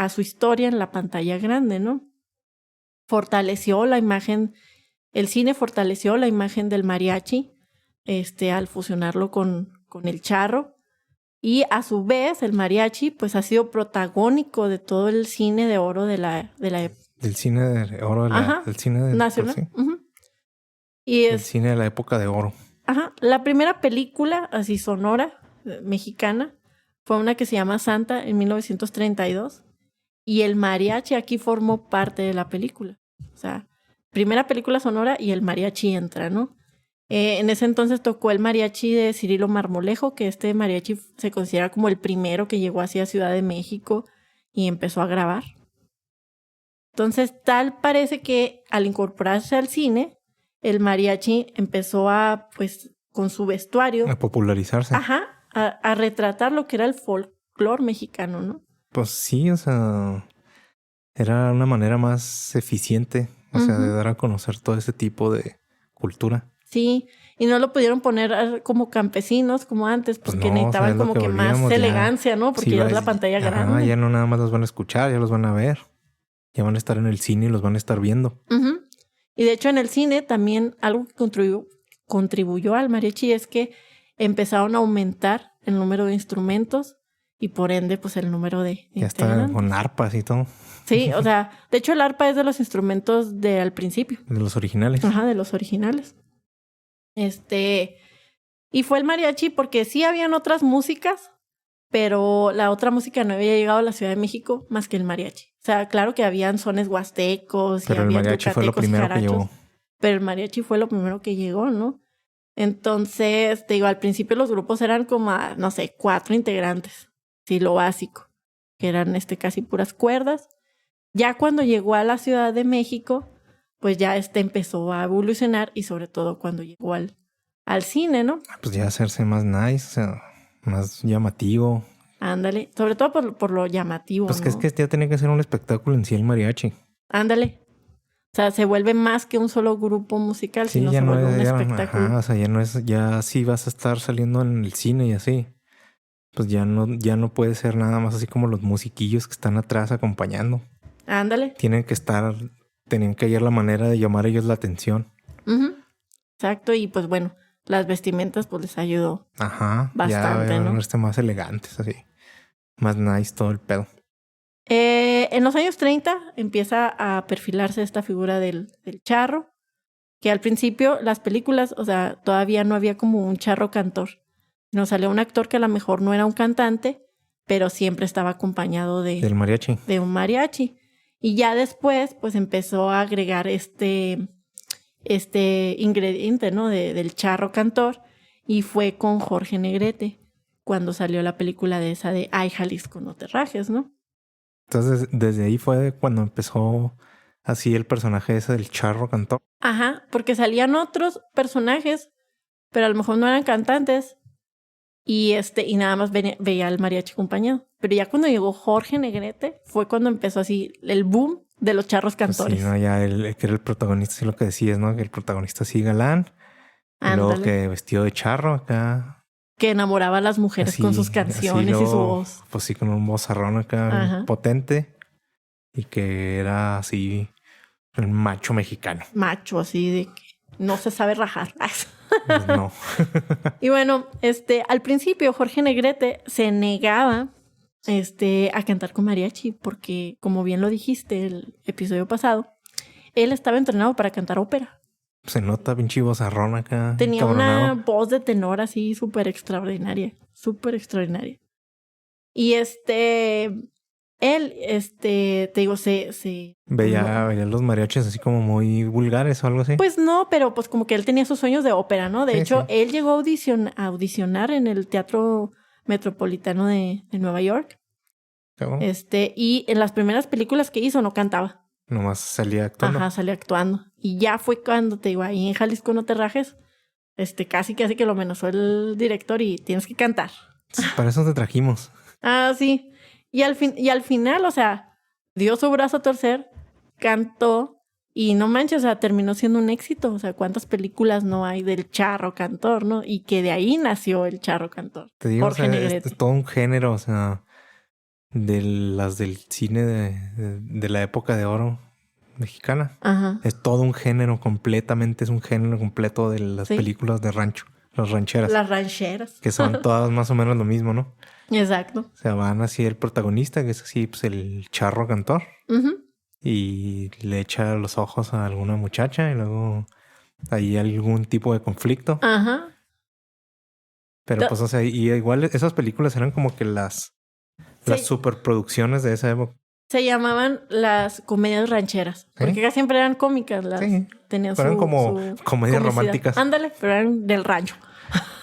Speaker 1: su historia en la pantalla grande, ¿no? Fortaleció la imagen, el cine fortaleció la imagen del mariachi, al fusionarlo con el charro. Y a su vez, el mariachi, pues, ha sido protagónico de todo el cine de oro de la
Speaker 2: del cine de oro, del cine
Speaker 1: nacional.
Speaker 2: Pues, sí.
Speaker 1: Y
Speaker 2: el cine de la época de oro.
Speaker 1: Ajá. La primera película, así sonora, mexicana, fue una que se llama Santa en 1932. Y el mariachi aquí formó parte de la película. O sea, primera película sonora y el mariachi entra, ¿no? En ese entonces tocó el mariachi de Cirilo Marmolejo, que este mariachi se considera como el primero que llegó hacia Ciudad de México y empezó a grabar. Entonces, tal parece que al incorporarse al cine, el mariachi empezó a, pues, con su vestuario...
Speaker 2: A popularizarse.
Speaker 1: Ajá, a retratar lo que era el folclore mexicano, ¿no?
Speaker 2: Pues sí, o sea, era una manera más eficiente, o sea, de dar a conocer todo ese tipo de cultura.
Speaker 1: Sí, y no lo pudieron poner como campesinos como antes, porque pues no, necesitaban como que más elegancia, ¿no? Porque ya es la pantalla grande.
Speaker 2: Ya no nada más los van a escuchar, ya los van a ver. Ya van a estar en el cine y los van a estar viendo.
Speaker 1: Y de hecho en el cine también algo que contribuyó al mariachi es que empezaron a aumentar el número de instrumentos y por ende pues el número de
Speaker 2: ya está con arpas y todo.
Speaker 1: Sí, o sea, de hecho el arpa es de los instrumentos de al principio.
Speaker 2: De los originales.
Speaker 1: Ajá, de los originales. Y fue el mariachi porque sí habían otras músicas, pero la otra música no había llegado a la Ciudad de México más que el mariachi. O sea, claro que habían sones huastecos
Speaker 2: pero
Speaker 1: y había
Speaker 2: el mariachi fue lo primero que llegó.
Speaker 1: Pero el mariachi fue lo primero que llegó, ¿no? Entonces, te digo, al principio los grupos eran como, no sé, 4 integrantes. Sí, lo básico. Que eran casi puras cuerdas. Ya cuando llegó a la Ciudad de México, pues ya empezó a evolucionar y sobre todo cuando llegó al cine, ¿no?
Speaker 2: Pues ya hacerse más nice, o sea, más llamativo.
Speaker 1: Ándale, sobre todo por lo llamativo,
Speaker 2: Pues
Speaker 1: ¿no?
Speaker 2: que es que ya tenía que ser un espectáculo en sí el mariachi.
Speaker 1: Ándale. O sea, se vuelve más que un solo grupo musical,
Speaker 2: Sí,
Speaker 1: sino
Speaker 2: ya
Speaker 1: se
Speaker 2: no
Speaker 1: vuelve un
Speaker 2: es,
Speaker 1: espectáculo.
Speaker 2: ajá, o sea, ya no es, ya sí vas a estar saliendo en el cine y así. Pues ya no puede ser nada más así como los musiquillos que están atrás acompañando.
Speaker 1: Ándale.
Speaker 2: Tenían que hallar la manera de llamar ellos la atención.
Speaker 1: Uh-huh. Exacto, y pues bueno, las vestimentas pues les ayudó.
Speaker 2: Ajá,
Speaker 1: bastante,
Speaker 2: ya
Speaker 1: ¿no?
Speaker 2: más elegantes así. Más nice todo el pedo.
Speaker 1: En los años 30 empieza a perfilarse esta figura del charro, que al principio las películas, o sea, todavía no había como un charro cantor. Nos salió un actor que a lo mejor no era un cantante, pero siempre estaba acompañado
Speaker 2: Del mariachi.
Speaker 1: de un mariachi. Y ya después, pues empezó a agregar este ingrediente, ¿no? Del charro cantor. Y fue con Jorge Negrete, cuando salió la película de esa de Ay, Jalisco, no te rajes, ¿no?
Speaker 2: Entonces, desde ahí fue cuando empezó así el personaje ese del charro cantor.
Speaker 1: Ajá, porque salían otros personajes, pero a lo mejor no eran cantantes. Y nada más veía al mariachi acompañado. Pero ya cuando llegó Jorge Negrete, fue cuando empezó así el boom de los charros cantores.
Speaker 2: Pues sí, ¿no? Ya que era el protagonista, sí, lo que decías, ¿no? Que el protagonista sí galán. Y luego que vestido de charro acá.
Speaker 1: Que enamoraba a las mujeres
Speaker 2: así,
Speaker 1: con sus canciones y su voz.
Speaker 2: Pues sí, con un vozarrón acá potente. Y que era así el macho mexicano.
Speaker 1: Macho, así de que no se sabe rajar.
Speaker 2: Pues no.
Speaker 1: Y bueno, al principio Jorge Negrete se negaba a cantar con mariachi porque, como bien lo dijiste el episodio pasado, él estaba entrenado para cantar ópera.
Speaker 2: Se nota pinche vozarrón acá.
Speaker 1: Tenía
Speaker 2: cabronado.
Speaker 1: una voz de tenor así súper extraordinaria. Súper extraordinaria. Y él, te digo,
Speaker 2: Veía los mariachis así como muy vulgares o algo así.
Speaker 1: Pues no, pero pues como que él tenía sus sueños de ópera, ¿no? De hecho, él llegó a audicionar en el Teatro Metropolitano de Nueva York.
Speaker 2: ¿Cómo?
Speaker 1: Y en las primeras películas que hizo no cantaba.
Speaker 2: Nomás salía actuando.
Speaker 1: Ajá, salía actuando. Y ya fue cuando, te digo, ahí en Jalisco no te rajes, casi que lo amenazó el director y tienes que cantar.
Speaker 2: Sí, para eso te trajimos.
Speaker 1: Ah, sí. Y al final, o sea, dio su brazo a torcer, cantó y no manches, o sea, terminó siendo un éxito. O sea, ¿cuántas películas no hay del charro cantor, no? Y que de ahí nació el charro cantor.
Speaker 2: Te digo,
Speaker 1: Jorge Negrete.
Speaker 2: es todo un género, o sea, de las del cine de la época de oro mexicana.
Speaker 1: Ajá.
Speaker 2: Es todo un género completamente, es un género completo de las películas de rancho, las rancheras.
Speaker 1: Las rancheras.
Speaker 2: Que son todas más o menos lo mismo, ¿no?
Speaker 1: Exacto.
Speaker 2: O sea, van así el protagonista, que es así, pues el charro cantor.
Speaker 1: Uh-huh.
Speaker 2: Y le echa los ojos a alguna muchacha y luego hay algún tipo de conflicto.
Speaker 1: Ajá.
Speaker 2: Pero pues, o sea, y igual esas películas eran como que las superproducciones de esa época.
Speaker 1: Se llamaban las comedias rancheras. Porque casi siempre eran cómicas. Tenían
Speaker 2: pero eran como comedias románticas.
Speaker 1: Ándale, pero eran del rancho.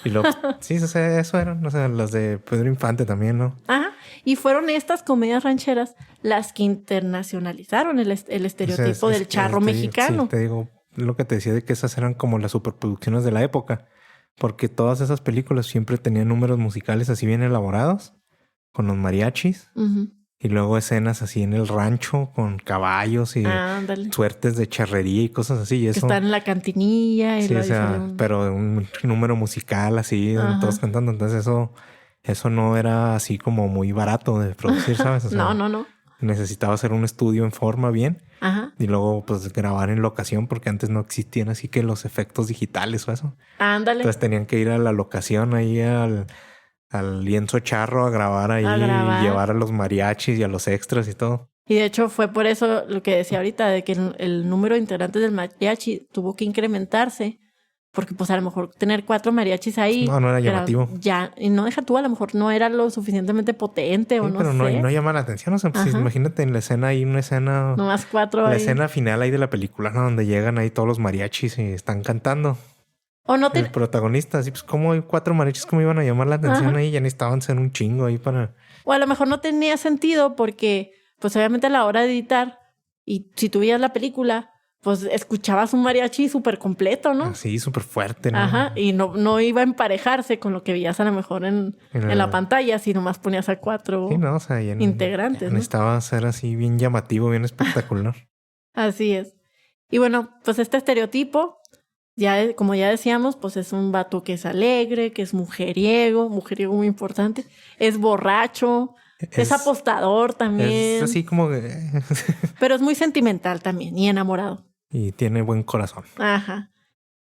Speaker 2: Y luego, sí, o sea, eso eran, o sea, las de Pedro Infante también, ¿no?
Speaker 1: Ajá. Y fueron estas comedias rancheras las que internacionalizaron el estereotipo del charro mexicano.
Speaker 2: Sí, te digo lo que te decía de que esas eran como las superproducciones de la época. Porque todas esas películas siempre tenían números musicales así bien elaborados, con los mariachis.
Speaker 1: Uh-huh.
Speaker 2: Y luego escenas así en el rancho con caballos y suertes de charrería y cosas así. Y eso,
Speaker 1: que están en la cantinilla. Y
Speaker 2: sí, o sea, pero un número musical así, todos cantando. Entonces eso no era así como muy barato de producir, ¿sabes? O sea,
Speaker 1: no.
Speaker 2: Necesitaba hacer un estudio en forma bien.
Speaker 1: Ajá.
Speaker 2: Y luego pues grabar en locación porque antes no existían así que los efectos digitales o eso.
Speaker 1: Ándale.
Speaker 2: Entonces tenían que ir a la locación ahí al lienzo charro a grabar ahí y llevar a los mariachis y a los extras y todo.
Speaker 1: Y de hecho fue por eso lo que decía ahorita, de que el número de integrantes del mariachi tuvo que incrementarse, porque pues a lo mejor tener 4 mariachis ahí...
Speaker 2: No era llamativo.
Speaker 1: Y no deja tú, a lo mejor no era lo suficientemente potente o no sé.
Speaker 2: Pero no llama la atención. O sea, pues, imagínate en la escena ahí, una escena...
Speaker 1: Nomás 4
Speaker 2: la
Speaker 1: ahí.
Speaker 2: escena final ahí de la película, ¿no? Donde llegan ahí todos los mariachis y están cantando.
Speaker 1: O no
Speaker 2: El protagonista, así pues, ¿cómo hay 4 mariachis? ¿Cómo iban a llamar la atención ahí? Ya necesitaban ser un chingo ahí para...
Speaker 1: O a lo mejor no tenía sentido porque, pues obviamente a la hora de editar, y si tú veías la película, pues escuchabas un mariachi súper completo, ¿no?
Speaker 2: Así, súper fuerte, ¿no?
Speaker 1: Ajá, y no iba a emparejarse con lo que veías a lo mejor en la pantalla, si nomás ponías a 4
Speaker 2: sí, no, o sea,
Speaker 1: integrantes,
Speaker 2: ya
Speaker 1: ¿no?
Speaker 2: necesitaba ser así bien llamativo, bien espectacular.
Speaker 1: Así es. Y bueno, pues este estereotipo, como ya decíamos, pues es un vato que es alegre, que es mujeriego muy importante, es borracho, es apostador también.
Speaker 2: Es así como
Speaker 1: pero es muy sentimental también y enamorado.
Speaker 2: Y tiene buen corazón.
Speaker 1: Ajá.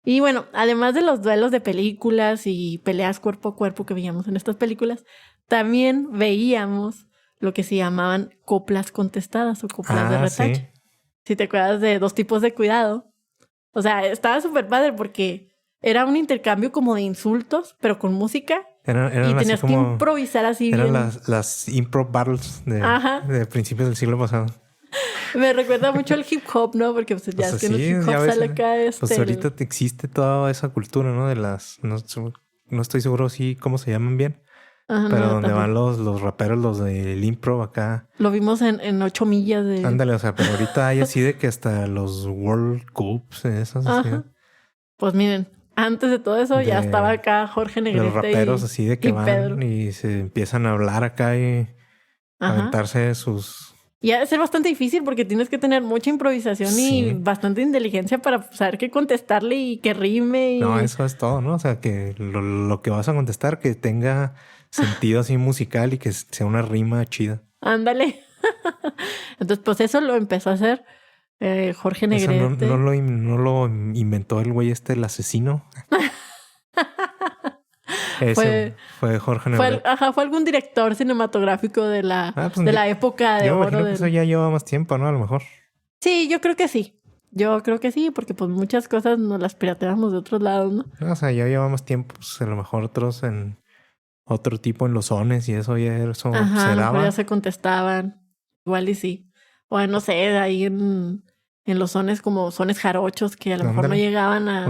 Speaker 1: Y bueno, además de los duelos de películas y peleas cuerpo a cuerpo que veíamos en estas películas, también veíamos lo que se llamaban coplas contestadas o coplas de retache.
Speaker 2: Sí.
Speaker 1: Si te acuerdas de 2 tipos de cuidado. O sea, estaba súper padre porque era un intercambio como de insultos, pero con música.
Speaker 2: Eran
Speaker 1: y tenías
Speaker 2: así como,
Speaker 1: que improvisar así
Speaker 2: eran
Speaker 1: bien.
Speaker 2: las improv battles de principios del siglo pasado.
Speaker 1: Me recuerda mucho al hip hop, ¿no? Porque pues, ya
Speaker 2: Pues
Speaker 1: es que en el
Speaker 2: sí,
Speaker 1: hip hop
Speaker 2: ya ves,
Speaker 1: sale acá
Speaker 2: pues ahorita existe toda esa cultura, ¿no? De las... No estoy seguro sí cómo se llaman bien.
Speaker 1: Ajá,
Speaker 2: pero
Speaker 1: no,
Speaker 2: donde
Speaker 1: tampoco.
Speaker 2: van los raperos, los del improv acá.
Speaker 1: Lo vimos en 8 millas de...
Speaker 2: Ándale, o sea, pero ahorita hay así de que hasta los World Cups, esas así.
Speaker 1: Ajá. Pues miren, antes de todo eso ya estaba acá Jorge Negrete.
Speaker 2: Los raperos así de que van
Speaker 1: Pedro.
Speaker 2: y se empiezan a hablar acá y aventarse sus...
Speaker 1: Y ha de ser bastante difícil porque tienes que tener mucha improvisación y bastante inteligencia para saber qué contestarle y que rime.
Speaker 2: No, eso es todo, ¿no? O sea, que lo que vas a contestar que tenga sentido así musical y que sea una rima chida.
Speaker 1: Ándale. Entonces, pues eso lo empezó a hacer Jorge Negrete.
Speaker 2: Eso no lo inventó el güey el asesino. Ese fue Jorge Negrete.
Speaker 1: Fue algún director cinematográfico de la época de oro.
Speaker 2: Yo imagino que eso ya lleva más tiempo, ¿no? A lo mejor.
Speaker 1: Sí, yo creo que sí. Porque pues muchas cosas nos las pirateamos de otros lados, ¿no?
Speaker 2: O sea, ya lleva más tiempo, pues a lo mejor otros en otro tipo en los sones y eso ya eso
Speaker 1: Ajá,
Speaker 2: se daba.
Speaker 1: Ya se contestaban. Igual y sí. O no sé, ahí en los sones como sones jarochos que a lo mejor no llegaban a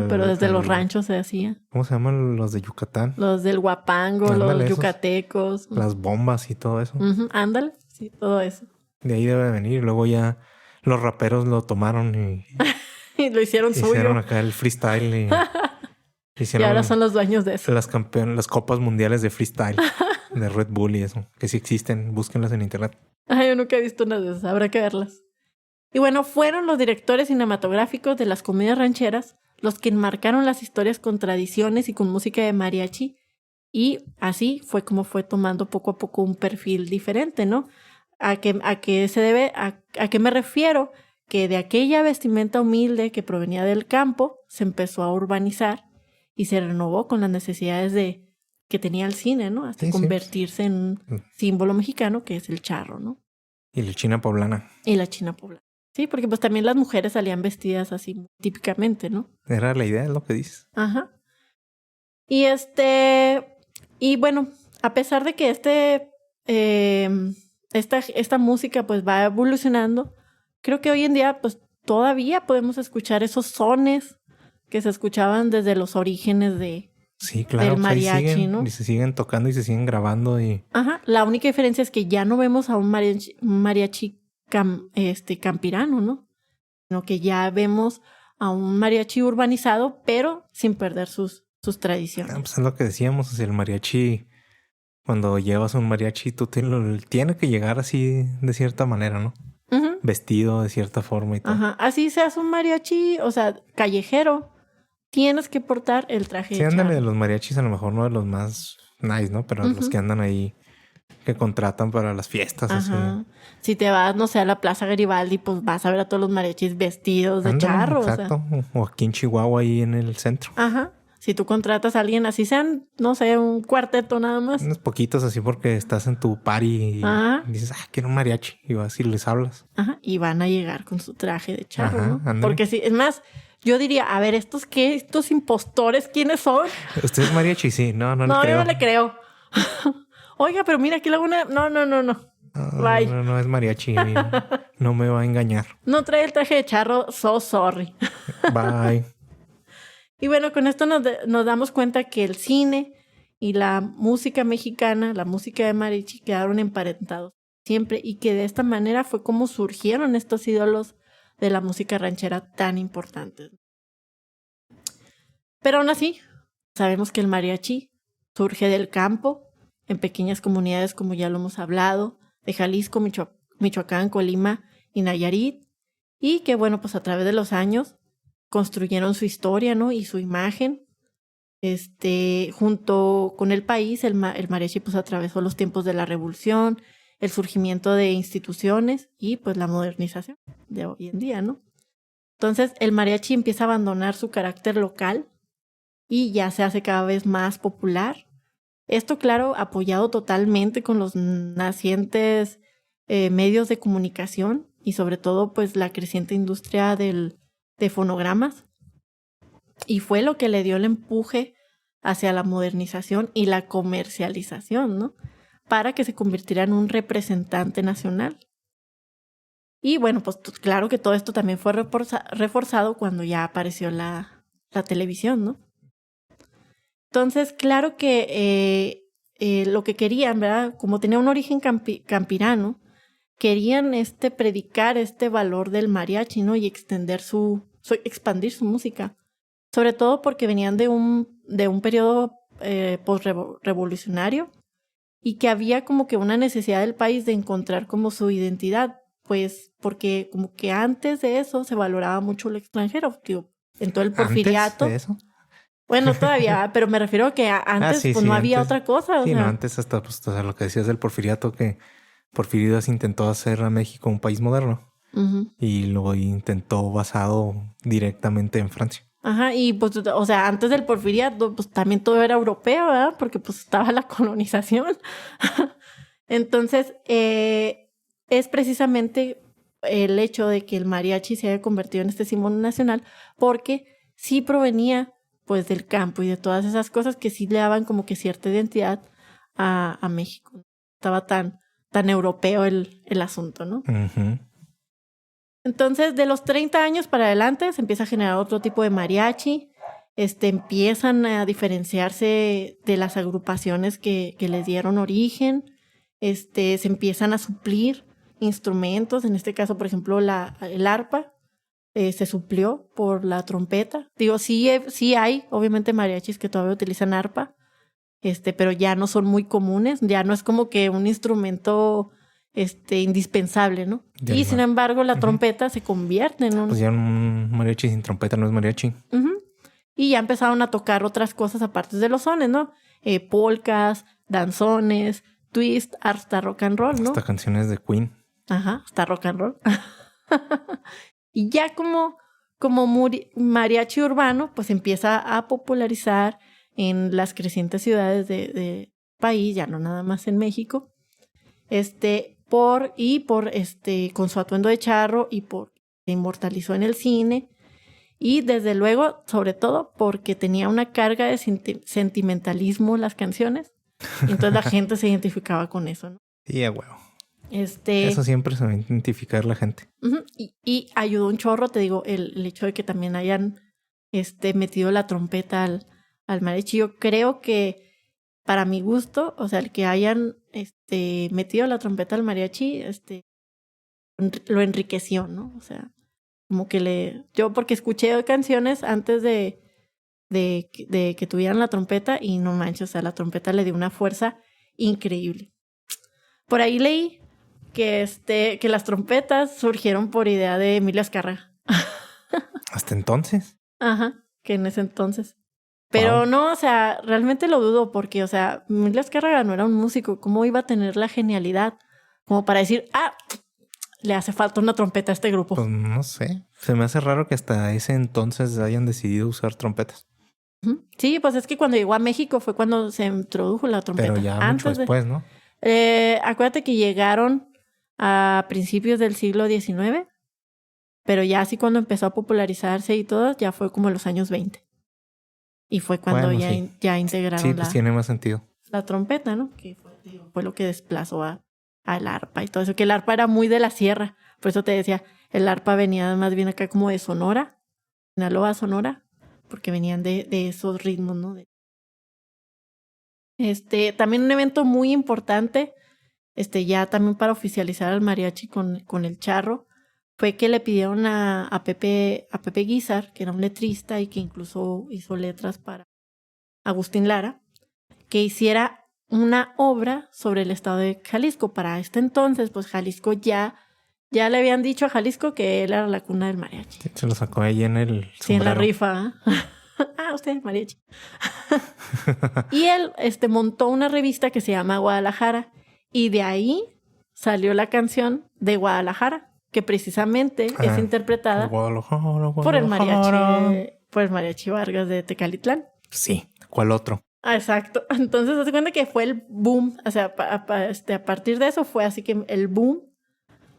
Speaker 1: pero desde los ranchos se hacía.
Speaker 2: ¿Cómo se llaman los de Yucatán?
Speaker 1: Los del Huapango, los yucatecos.
Speaker 2: Las bombas y todo eso.
Speaker 1: Ándale, sí, todo eso.
Speaker 2: De ahí debe venir. Luego ya los raperos lo tomaron y...
Speaker 1: y lo hicieron suyo.
Speaker 2: Hicieron acá el freestyle y...
Speaker 1: y ahora son los dueños de eso.
Speaker 2: Las copas mundiales de freestyle de Red Bull y eso. Que sí existen. Búsquenlas en internet.
Speaker 1: Yo nunca he visto una de esas. Habrá que verlas. Y bueno, fueron los directores cinematográficos de las comedias rancheras los que enmarcaron las historias con tradiciones y con música de mariachi. Y así fue como fue tomando poco a poco un perfil diferente, ¿no? ¿A qué se debe? ¿A qué me refiero? Que de aquella vestimenta humilde que provenía del campo se empezó a urbanizar y se renovó con las necesidades que tenía el cine, ¿no? Hasta convertirse en un símbolo mexicano que es el charro, ¿no?
Speaker 2: Y la china poblana.
Speaker 1: Y la china poblana. Sí, porque pues también las mujeres salían vestidas así típicamente, ¿no?
Speaker 2: Era la idea, es lo que dices.
Speaker 1: Ajá. Y y bueno, a pesar de que esta música pues va evolucionando, creo que hoy en día pues todavía podemos escuchar esos sones que se escuchaban desde los orígenes del mariachi, ¿no?
Speaker 2: Y se siguen tocando y se siguen grabando y...
Speaker 1: Ajá. La única diferencia es que ya no vemos a un mariachi campirano, ¿no? Sino que ya vemos a un mariachi urbanizado, pero sin perder sus tradiciones.
Speaker 2: Pues es lo que decíamos, o sea, el mariachi, cuando llevas un mariachi, tú tiene que llegar así de cierta manera, ¿no?
Speaker 1: Uh-huh.
Speaker 2: Vestido de cierta forma y todo.
Speaker 1: Ajá. Así seas un mariachi, o sea, callejero, tienes que portar el traje de charro.
Speaker 2: Sí, ándale, de los mariachis a lo mejor no de los más nice, ¿no? Pero los que andan ahí, que contratan para las fiestas.
Speaker 1: Ajá.
Speaker 2: Así.
Speaker 1: Si te vas, no sé, a la Plaza Garibaldi, pues vas a ver a todos los mariachis vestidos de charro.
Speaker 2: Exacto. O aquí en Chihuahua, ahí en el centro.
Speaker 1: Ajá. Si tú contratas a alguien, así sean, no sé, un cuarteto nada más.
Speaker 2: Unos poquitos así porque estás en tu party y dices, quiero un mariachi. Y vas y les hablas.
Speaker 1: Ajá. Y van a llegar con su traje de charro, ¿no?
Speaker 2: Ándale.
Speaker 1: Porque sí, es más, yo diría, a ver, ¿estos qué? ¿Estos impostores quiénes son?
Speaker 2: ¿Usted es mariachi? Sí. No le creo.
Speaker 1: No, yo no le creo. Oiga, pero mira, aquí la una... No. Bye.
Speaker 2: No es mariachi. No me va a engañar.
Speaker 1: No trae el traje de charro, so sorry.
Speaker 2: Bye.
Speaker 1: Y bueno, con esto nos damos cuenta que el cine y la música mexicana, la música de mariachi, quedaron emparentados siempre y que de esta manera fue como surgieron estos ídolos de la música ranchera tan importantes. Pero aún así, sabemos que el mariachi surge del campo, en pequeñas comunidades como ya lo hemos hablado, de Jalisco, Michoacán, Colima y Nayarit, y que bueno, pues a través de los años construyeron su historia, ¿no? Y su imagen. Junto con el país, el mariachi pues atravesó los tiempos de la revolución, el surgimiento de instituciones y pues la modernización de hoy en día, ¿no? Entonces el mariachi empieza a abandonar su carácter local y ya se hace cada vez más popular. Esto, claro, apoyado totalmente con los nacientes medios de comunicación y sobre todo pues la creciente industria de fonogramas. Y fue lo que le dio el empuje hacia la modernización y la comercialización, ¿no? Para que se convirtiera en un representante nacional. Y bueno, pues claro que todo esto también fue reforzado cuando ya apareció la televisión, ¿no? Entonces, claro que lo que querían, ¿verdad? Como tenía un origen campirano, querían predicar este valor del mariachi, ¿no? Y expandir su música. Sobre todo porque venían de un periodo post-revolucionario y que había como que una necesidad del país de encontrar como su identidad, pues porque como que antes de eso se valoraba mucho lo extranjero, tío, en todo el porfiriato.
Speaker 2: ¿Antes de eso?
Speaker 1: Bueno, todavía, pero me refiero a que antes
Speaker 2: sí,
Speaker 1: pues no había
Speaker 2: antes,
Speaker 1: otra cosa.
Speaker 2: Sí, no, antes hasta pues, o sea, lo que decías del porfiriato, que Porfirio intentó hacer a México un país moderno y lo intentó basado directamente en Francia.
Speaker 1: Ajá, y pues, o sea, antes del porfiriato, pues también todo era europeo, ¿verdad? Porque pues estaba la colonización. Entonces, es precisamente el hecho de que el mariachi se haya convertido en este símbolo nacional, porque sí provenía pues del campo y de todas esas cosas que sí le daban como que cierta identidad a México. Estaba tan europeo el asunto, ¿no?
Speaker 2: Uh-huh.
Speaker 1: Entonces, de los 30 años para adelante se empieza a generar otro tipo de mariachi. Empiezan a diferenciarse de las agrupaciones que les dieron origen. Se empiezan a suplir instrumentos. En este caso, por ejemplo, el arpa se suplió por la trompeta. Digo, sí hay, obviamente, mariachis que todavía utilizan arpa, pero ya no son muy comunes. Ya no es como que un instrumento indispensable, ¿no? Y sin embargo, la trompeta se convierte en un...
Speaker 2: Pues ya un mariachi sin trompeta no es mariachi.
Speaker 1: Y ya empezaron a tocar otras cosas aparte de los sones, ¿no? Polcas, danzones, twist, hasta rock and roll, ¿no?
Speaker 2: Hasta canciones de Queen.
Speaker 1: Ajá, hasta rock and roll. Y ya como mariachi urbano, pues empieza a popularizar en las crecientes ciudades de país, ya no nada más en México. Con su atuendo de charro y se inmortalizó en el cine. Y desde luego, sobre todo, porque tenía una carga de sentimentalismo las canciones. Y entonces la gente se identificaba con eso, ¿no?
Speaker 2: Sí, a huevo. Eso siempre se va a identificar la gente.
Speaker 1: Y ayudó un chorro, te digo, el hecho de que también hayan metido la trompeta al mariachi. Yo creo que para mi gusto, o sea, el que hayan metido la trompeta al mariachi, lo enriqueció, ¿no? O sea, como que yo porque escuché canciones antes de que tuvieran la trompeta y no manches, o sea, la trompeta le dio una fuerza increíble. Por ahí leí que las trompetas surgieron por idea de Emilio Azcárraga.
Speaker 2: ¿Hasta entonces?
Speaker 1: Ajá, que en ese entonces. Pero no, o sea, realmente lo dudo porque, o sea, Emilio Azcárraga no era un músico. ¿Cómo iba a tener la genialidad como para decir, le hace falta una trompeta a este grupo?
Speaker 2: Pues no sé. Se me hace raro que hasta ese entonces hayan decidido usar trompetas.
Speaker 1: Sí, pues es que cuando llegó a México fue cuando se introdujo la trompeta.
Speaker 2: Pero ya mucho después, ¿no?
Speaker 1: Acuérdate que llegaron a principios del siglo XIX, pero ya así cuando empezó a popularizarse y todo, ya fue como en los años 20. Y fue cuando ya integraron
Speaker 2: sí, pues tiene más sentido.
Speaker 1: La trompeta, ¿no? Que fue lo que desplazó al arpa y todo eso. Que el arpa era muy de la sierra. Por eso te decía, el arpa venía más bien acá como de Sonora, Sinaloa, Sonora, porque venían de esos ritmos, ¿no? También un evento muy importante, ya también para oficializar al mariachi con el charro, fue que le pidieron a Pepe Guizar, que era un letrista y que incluso hizo letras para Agustín Lara, que hiciera una obra sobre el estado de Jalisco. Para este entonces, pues Jalisco ya le habían dicho a Jalisco que él era la cuna del mariachi.
Speaker 2: Se lo sacó ahí en el sombrero.
Speaker 1: Sí, en la rifa. Usted es mariachi. Y él montó una revista que se llama Guadalajara, y de ahí salió la canción de Guadalajara, que precisamente es interpretada por el mariachi Vargas de Tecalitlán.
Speaker 2: Sí, ¿cuál otro?
Speaker 1: Exacto. Entonces se hace cuenta que fue el boom, o sea, a partir de eso fue así que el boom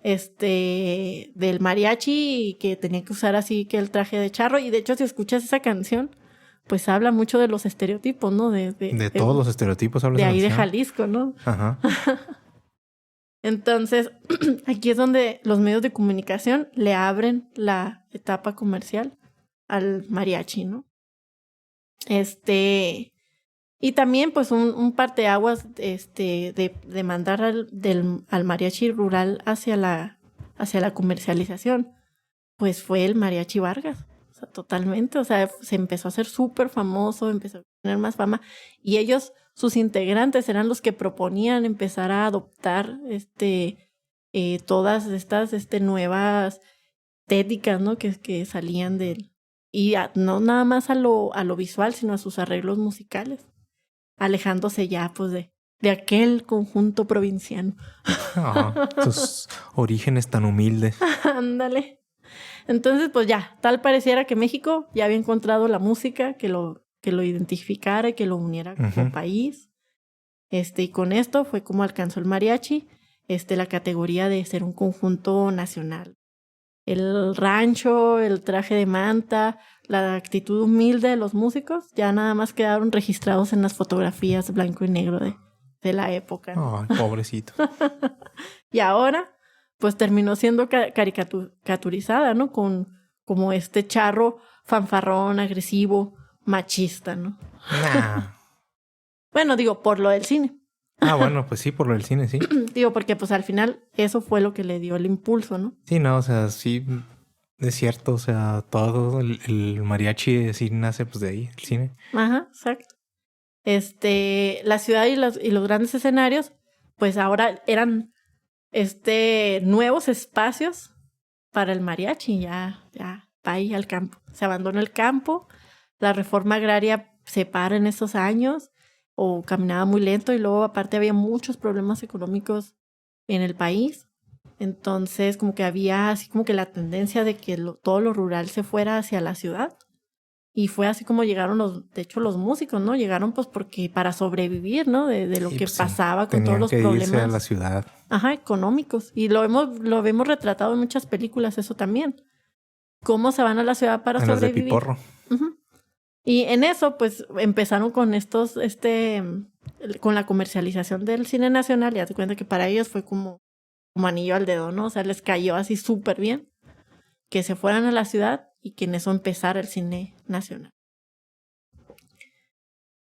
Speaker 1: del mariachi, que tenía que usar así que el traje de charro. Y de hecho, si escuchas esa canción, pues habla mucho de los estereotipos, ¿no? De
Speaker 2: todos los estereotipos habla
Speaker 1: de
Speaker 2: esa
Speaker 1: ahí
Speaker 2: canción.
Speaker 1: de Jalisco, ¿no?
Speaker 2: Ajá.
Speaker 1: Entonces, aquí es donde los medios de comunicación le abren la etapa comercial al mariachi, ¿no? Y también, pues, un parteaguas de mandar al mariachi rural hacia la comercialización, pues fue el mariachi Vargas. O sea, totalmente. O sea, se empezó a hacer súper famoso, empezó a tener más fama. Y ellos, sus integrantes, eran los que proponían empezar a adoptar todas estas nuevas estéticas, ¿no? Que salían de él. Y no nada más a lo visual, sino a sus arreglos musicales, alejándose ya pues de aquel conjunto provinciano.
Speaker 2: Sus orígenes tan humildes.
Speaker 1: Ándale. Entonces, pues ya, tal pareciera que México ya había encontrado la música que lo identificara y que lo uniera como país. Y con esto fue como alcanzó el mariachi la categoría de ser un conjunto nacional. El rancho, el traje de manta, la actitud humilde de los músicos ya nada más quedaron registrados en las fotografías blanco y negro de la época.
Speaker 2: Ay, pobrecito.
Speaker 1: Y ahora, pues terminó siendo caricaturizada, ¿no? Como este charro fanfarrón, agresivo, machista, ¿no?
Speaker 2: Nah.
Speaker 1: Bueno, digo, por lo del cine.
Speaker 2: Bueno, pues sí, por lo del cine, sí.
Speaker 1: Digo, porque pues al final eso fue lo que le dio el impulso, ¿no?
Speaker 2: Sí, no, o sea, sí, es cierto, o sea, todo el mariachi sí nace pues de ahí, el cine.
Speaker 1: Ajá, exacto. La ciudad y los grandes escenarios, pues ahora eran nuevos espacios para el mariachi, ya va ahí al campo. Se abandona el campo, la reforma agraria se para en esos años, o caminaba muy lento, y luego aparte había muchos problemas económicos en el país. Entonces como que había así como que la tendencia de que todo lo rural se fuera hacia la ciudad. Y fue así como llegaron los músicos, ¿no? Llegaron pues porque para sobrevivir, ¿no? De lo que pasaba con todos los problemas.
Speaker 2: Irse a la ciudad.
Speaker 1: Ajá, económicos. Y lo vemos retratado en muchas películas, eso también. Cómo se van a la ciudad para sobrevivir.
Speaker 2: Las de Piporro.
Speaker 1: Uh-huh. Y en eso, pues, empezaron con con la comercialización del cine nacional. Y haz de cuenta que para ellos fue como anillo al dedo, ¿no? O sea, les cayó así súper bien que se fueran a la ciudad y que en eso empezara el cine nacional.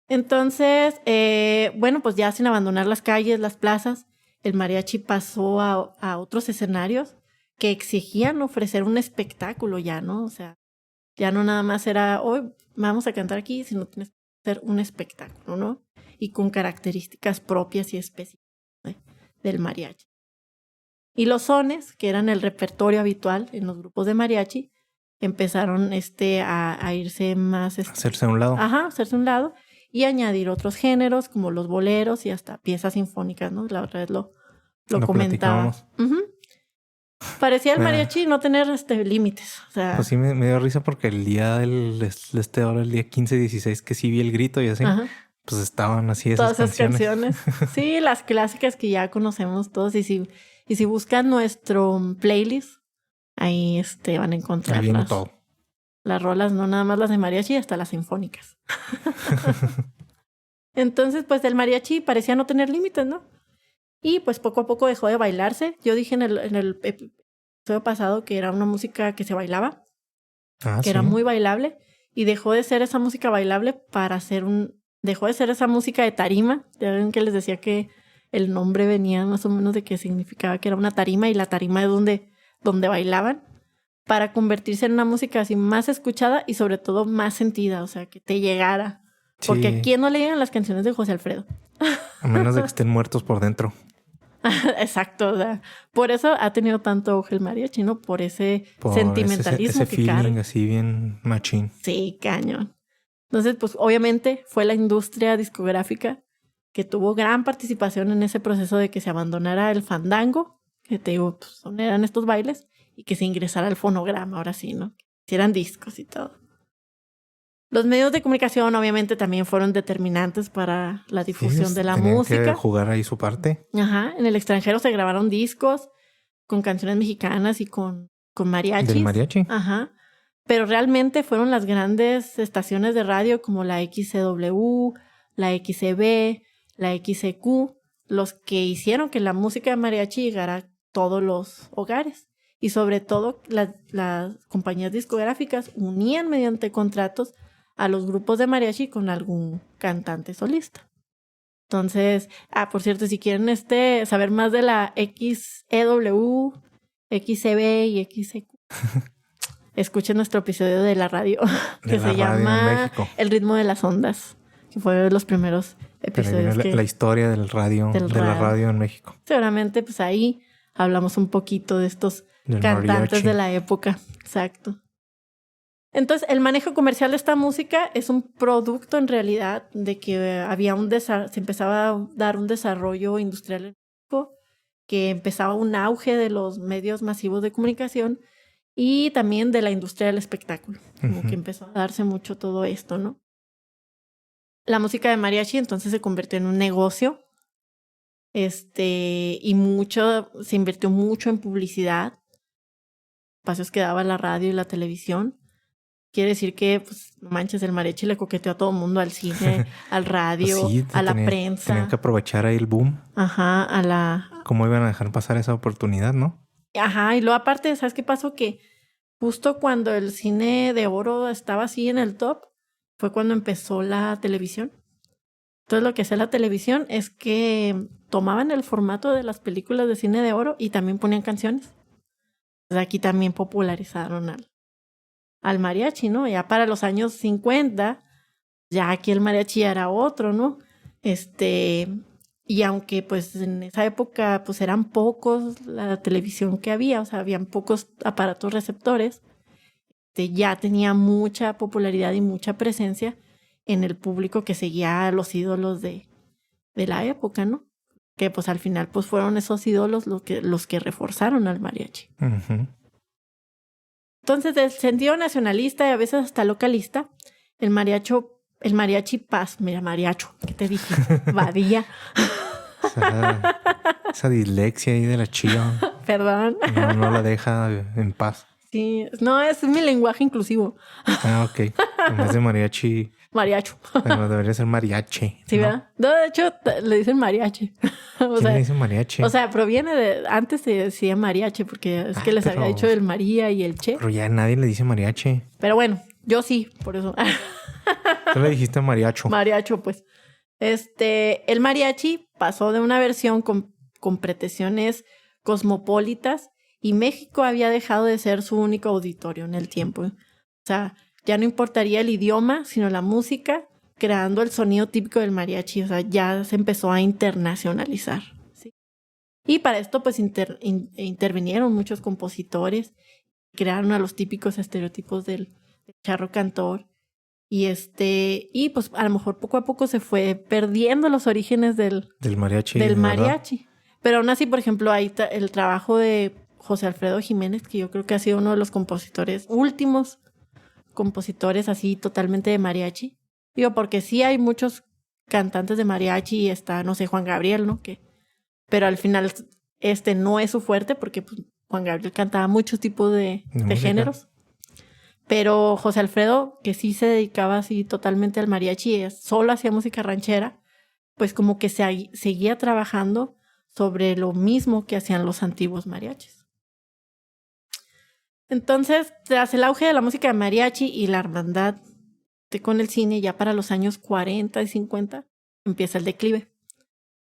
Speaker 1: Entonces, bueno, pues ya sin abandonar las calles, las plazas, el mariachi pasó a otros escenarios que exigían ofrecer un espectáculo ya, ¿no? O sea, ya no nada más era, hoy vamos a cantar aquí, sino tienes que hacer un espectáculo, ¿no? Y con características propias y específicas del mariachi. Y los sones, que eran el repertorio habitual en los grupos de mariachi, empezaron a irse más...
Speaker 2: hacerse a un lado.
Speaker 1: Ajá, hacerse a un lado. Y añadir otros géneros como los boleros y hasta piezas sinfónicas, ¿no? La otra vez lo comentaba. Uh-huh. Parecía el mariachi no tener límites. O sea,
Speaker 2: pues sí me dio risa porque el día ahora el día 15-16 que sí vi el grito y así, ajá, pues estaban así esas canciones.
Speaker 1: Sí, las clásicas que ya conocemos todos. Y si buscan nuestro playlist, ahí van a encontrar las rolas, no nada más las de mariachi, hasta las sinfónicas. Entonces, pues el mariachi parecía no tener límites, ¿no? Y pues poco a poco dejó de bailarse. Yo dije en el episodio pasado que era una música que se bailaba, que era muy bailable, y dejó de ser esa música bailable para dejó de ser esa música de tarima. Ya ven que les decía que el nombre venía más o menos de que significaba que era una tarima, y la tarima es donde donde bailaban, para convertirse en una música así más escuchada y sobre todo más sentida, o sea, que te llegara. Porque
Speaker 2: Sí.
Speaker 1: ¿a quién no le llegan las canciones de José Alfredo?
Speaker 2: A menos de que estén muertos por dentro.
Speaker 1: Exacto, o sea, por eso ha tenido tanto auge el mariachi, ¿no? Por ese
Speaker 2: Por
Speaker 1: sentimentalismo
Speaker 2: ese
Speaker 1: que
Speaker 2: feeling
Speaker 1: carga.
Speaker 2: así bien machín.
Speaker 1: Sí, cañón. Entonces, pues obviamente fue la industria discográfica que tuvo gran participación en ese proceso de que se abandonara el fandango, que te digo, pues eran estos bailes, y que se ingresara al fonograma, ahora sí, ¿no? Que hicieran discos y todo. Los medios de comunicación obviamente también fueron determinantes para la difusión de la
Speaker 2: tenían
Speaker 1: música.
Speaker 2: que jugar ahí su parte.
Speaker 1: Ajá, en el extranjero se grabaron discos con canciones mexicanas y con mariachis.
Speaker 2: Del mariachi.
Speaker 1: Ajá. Pero realmente fueron las grandes estaciones de radio como la XCW, la XCB, la XCQ, los que hicieron que la música de mariachi llegara a todos los hogares. Y sobre todo las compañías discográficas unían mediante contratos a los grupos de mariachi con algún cantante solista. Entonces, por cierto, si quieren saber más de la XEW, XCB y XCQ, escuchen nuestro episodio de la radio que se llama El ritmo de las ondas, que fue de los primeros episodios.
Speaker 2: La historia del radio, de la radio en México.
Speaker 1: Seguramente, pues ahí hablamos un poquito de estos cantantes mariachi de la época. Exacto. Entonces, el manejo comercial de esta música es un producto en realidad de que había se empezaba a dar un desarrollo industrial en México, que empezaba un auge de los medios masivos de comunicación y también de la industria del espectáculo, como que empezó a darse mucho todo esto, ¿no? La música de mariachi entonces se convirtió en un negocio, y se invirtió mucho en publicidad, espacios que daba la radio y la televisión. Quiere decir que, pues, no manches, el mariachi le coqueteó a todo el mundo, al cine, al radio, pues sí, a la prensa.
Speaker 2: Tenían que aprovechar ahí el boom.
Speaker 1: Ajá, ¿Cómo
Speaker 2: iban a dejar pasar esa oportunidad, no?
Speaker 1: Ajá, y luego aparte, ¿sabes qué pasó? Que justo cuando el cine de oro estaba así en el top, fue cuando empezó la televisión. Entonces lo que hacía la televisión es que tomaban el formato de las películas de cine de oro y también ponían canciones. Entonces aquí también popularizaron al mariachi, ¿no? Ya para los años 50, ya aquí el mariachi era otro, ¿no? Y aunque pues en esa época pues eran pocos la televisión que había, o sea, habían pocos aparatos receptores, ya tenía mucha popularidad y mucha presencia en el público que seguía a los ídolos de la época, ¿no? Que pues al final pues fueron esos ídolos los que reforzaron al mariachi.
Speaker 2: Uh-huh.
Speaker 1: Entonces, del sentido nacionalista y a veces hasta localista, el mariachi paz, mira, mariacho, ¿qué te dije? Badía.
Speaker 2: Esa dislexia ahí de la chía.
Speaker 1: Perdón.
Speaker 2: No la deja en paz.
Speaker 1: Sí, no, es mi lenguaje inclusivo.
Speaker 2: Ok. En vez de mariachi.
Speaker 1: Mariacho.
Speaker 2: Bueno, debería ser mariachi.
Speaker 1: Sí, ¿verdad? No, de hecho, le dicen mariachi.
Speaker 2: ¿Quién le dicen mariachi?
Speaker 1: O sea, proviene de... Antes se decía mariachi porque es que les había dicho el María y el Che.
Speaker 2: Pero ya nadie le dice mariachi.
Speaker 1: Pero bueno, yo sí, por eso.
Speaker 2: Tú le dijiste mariacho.
Speaker 1: Mariacho, pues. El mariachi pasó de una versión con pretensiones cosmopolitas y México había dejado de ser su único auditorio en el tiempo. O sea, ya no importaría el idioma, sino la música, creando el sonido típico del mariachi. O sea, ya se empezó a internacionalizar, ¿sí? Y para esto, pues, intervinieron muchos compositores, crearon a los típicos estereotipos del charro cantor. Y pues a lo mejor poco a poco se fue perdiendo los orígenes del mariachi. Pero aún así, por ejemplo, hay el trabajo de José Alfredo Jiménez, que yo creo que ha sido uno de los últimos compositores así totalmente de mariachi. Digo, porque sí hay muchos cantantes de mariachi y está, no sé, Juan Gabriel, ¿no? Pero al final no es su fuerte porque pues, Juan Gabriel cantaba muchos tipos de géneros. Pero José Alfredo, que sí se dedicaba así totalmente al mariachi, solo hacía música ranchera, pues como que seguía trabajando sobre lo mismo que hacían los antiguos mariachis. Entonces, tras el auge de la música de mariachi y la hermandad con el cine, ya para los años 40 y 50, empieza el declive.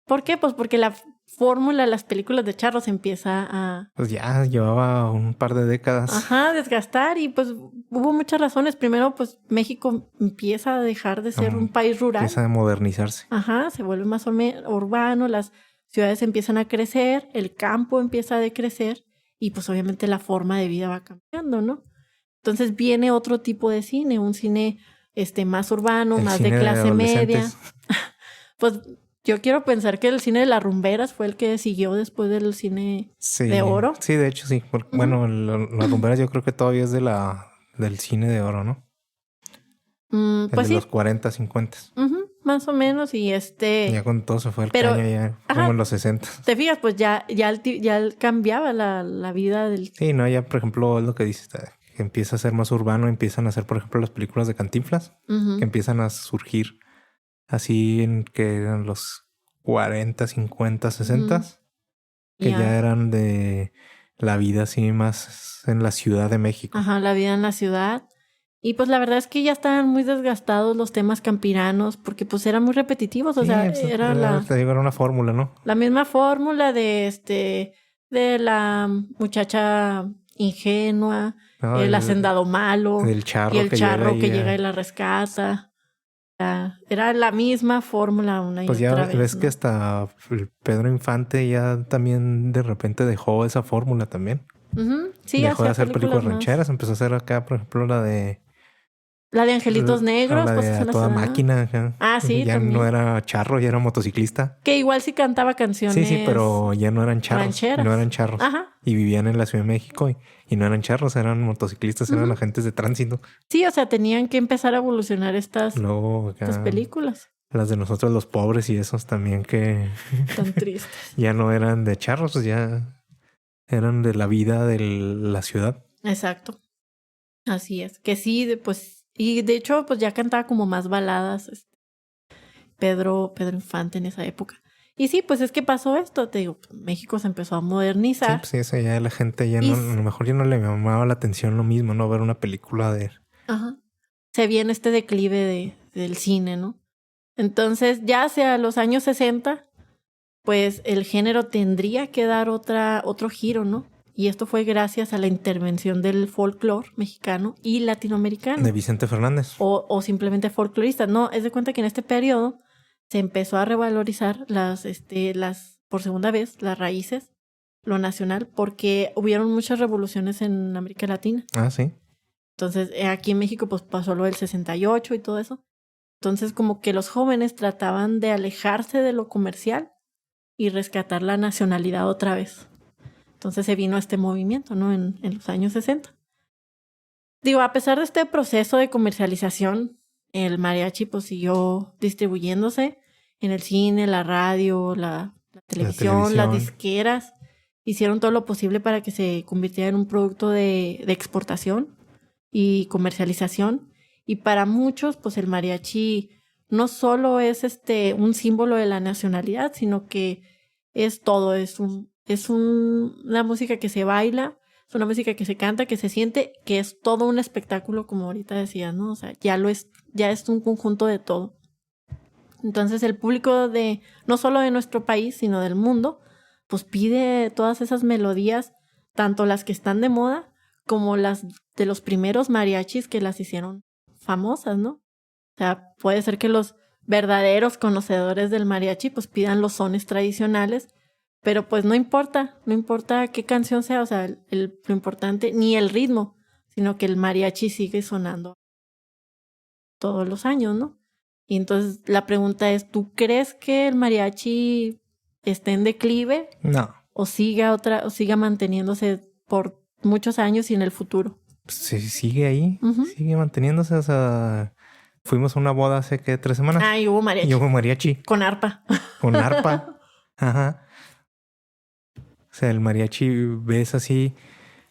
Speaker 1: ¿Por qué? Pues porque la fórmula, las películas de charro se empieza a...
Speaker 2: Pues ya llevaba un par de décadas.
Speaker 1: Ajá, desgastar y pues hubo muchas razones. Primero, pues México empieza a dejar de ser un país rural.
Speaker 2: Empieza a modernizarse.
Speaker 1: Ajá, se vuelve más urbano, las ciudades empiezan a crecer, el campo empieza a decrecer y pues obviamente la forma de vida va cambiando, ¿no? Entonces viene otro tipo de cine, un cine más urbano,
Speaker 2: El
Speaker 1: más
Speaker 2: cine
Speaker 1: de clase media.
Speaker 2: adolescentes.
Speaker 1: Pues yo quiero pensar que el cine de las rumberas fue el que siguió después del cine de oro.
Speaker 2: Sí, de hecho sí. Bueno, las rumberas yo creo que todavía es del cine de oro, ¿no?
Speaker 1: Pues
Speaker 2: de
Speaker 1: sí.
Speaker 2: los 40, 50.
Speaker 1: Más o menos y
Speaker 2: Ya cuando todo se fue al caño, ya como en los 60.
Speaker 1: Te fijas, pues ya cambiaba la vida del...
Speaker 2: Sí, no, ya por ejemplo es lo que dices, que empieza a ser más urbano, empiezan a hacer por ejemplo las películas de Cantinflas, que empiezan a surgir así en que eran los 40, 50, 60, que ya eran de la vida así más en la Ciudad de México.
Speaker 1: Ajá, la vida en la ciudad. Y pues la verdad es que ya estaban muy desgastados los temas campiranos porque pues eran muy repetitivos, o sea, era
Speaker 2: era una fórmula, ¿no?
Speaker 1: La misma fórmula de la muchacha ingenua, el hacendado malo,
Speaker 2: del charro
Speaker 1: y el charro que llega y la rescata. Era la misma fórmula una y
Speaker 2: pues
Speaker 1: otra vez.
Speaker 2: Pues ya ves, ¿no? Que hasta Pedro Infante ya también de repente dejó esa fórmula también.
Speaker 1: Sí,
Speaker 2: dejó de hacer películas rancheras, empezó a hacer acá, por ejemplo, la de
Speaker 1: Angelitos Negros.
Speaker 2: La de A Toda Máquina.
Speaker 1: Sí,
Speaker 2: ya
Speaker 1: también.
Speaker 2: No era charro, ya era motociclista.
Speaker 1: Que igual sí cantaba canciones.
Speaker 2: Sí, pero ya no eran charros.
Speaker 1: Rancheras.
Speaker 2: No eran charros.
Speaker 1: Ajá.
Speaker 2: Y vivían en la Ciudad de México y no eran charros, eran motociclistas, eran agentes de tránsito.
Speaker 1: Sí, o sea, tenían que empezar a evolucionar estas películas.
Speaker 2: Las de nosotros los pobres y esos también que...
Speaker 1: Tan tristes.
Speaker 2: Ya no eran de charros, pues ya eran de la vida de la ciudad.
Speaker 1: Exacto. Así es. Que sí, pues... Y de hecho, pues ya cantaba como más baladas Pedro Infante en esa época. Y sí, pues es que pasó esto. Te digo, México se empezó a modernizar.
Speaker 2: Sí, pues eso ya la gente ya no... A lo mejor ya no le llamaba la atención lo mismo, ¿no? Ver una película de...
Speaker 1: Ajá. Se viene este declive del cine, ¿no? Entonces, ya hacia los años 60, pues el género tendría que dar otro giro, ¿no? Y esto fue gracias a la intervención del folclore mexicano y latinoamericano.
Speaker 2: De Vicente Fernández.
Speaker 1: O simplemente folcloristas. No, es de cuenta que en este periodo se empezó a revalorizar por segunda vez, las raíces, lo nacional, porque hubieron muchas revoluciones en América Latina.
Speaker 2: Ah, sí.
Speaker 1: Entonces, aquí en México pues pasó lo del 68 y todo eso. Entonces, como que los jóvenes trataban de alejarse de lo comercial y rescatar la nacionalidad otra vez. Entonces se vino este movimiento, ¿no? En los años 60. Digo, a pesar de este proceso de comercialización, el mariachi pues siguió distribuyéndose en el cine, la radio, la televisión, las disqueras. Hicieron todo lo posible para que se convirtiera en un producto de exportación y comercialización. Y para muchos, pues el mariachi no solo es un símbolo de la nacionalidad, sino que es todo, es una música que se baila, es una música que se canta, que se siente, que es todo un espectáculo, como ahorita decía, ¿no? O sea, ya es un conjunto de todo. Entonces el público no solo de nuestro país, sino del mundo, pues pide todas esas melodías, tanto las que están de moda, como las de los primeros mariachis que las hicieron famosas, ¿no? O sea, puede ser que los verdaderos conocedores del mariachi pues pidan los sones tradicionales, pero pues no importa qué canción sea, o sea, lo importante, ni el ritmo, sino que el mariachi sigue sonando todos los años, ¿no? Y entonces la pregunta es, ¿tú crees que el mariachi esté en declive?
Speaker 2: No.
Speaker 1: ¿O siga manteniéndose por muchos años y en el futuro?
Speaker 2: Sí, sigue ahí, sigue manteniéndose, o sea... Fuimos a una boda hace, 3 semanas.
Speaker 1: Ah, y hubo mariachi.
Speaker 2: Y hubo mariachi.
Speaker 1: Con arpa.
Speaker 2: Con arpa. Ajá. O sea, el mariachi, ves así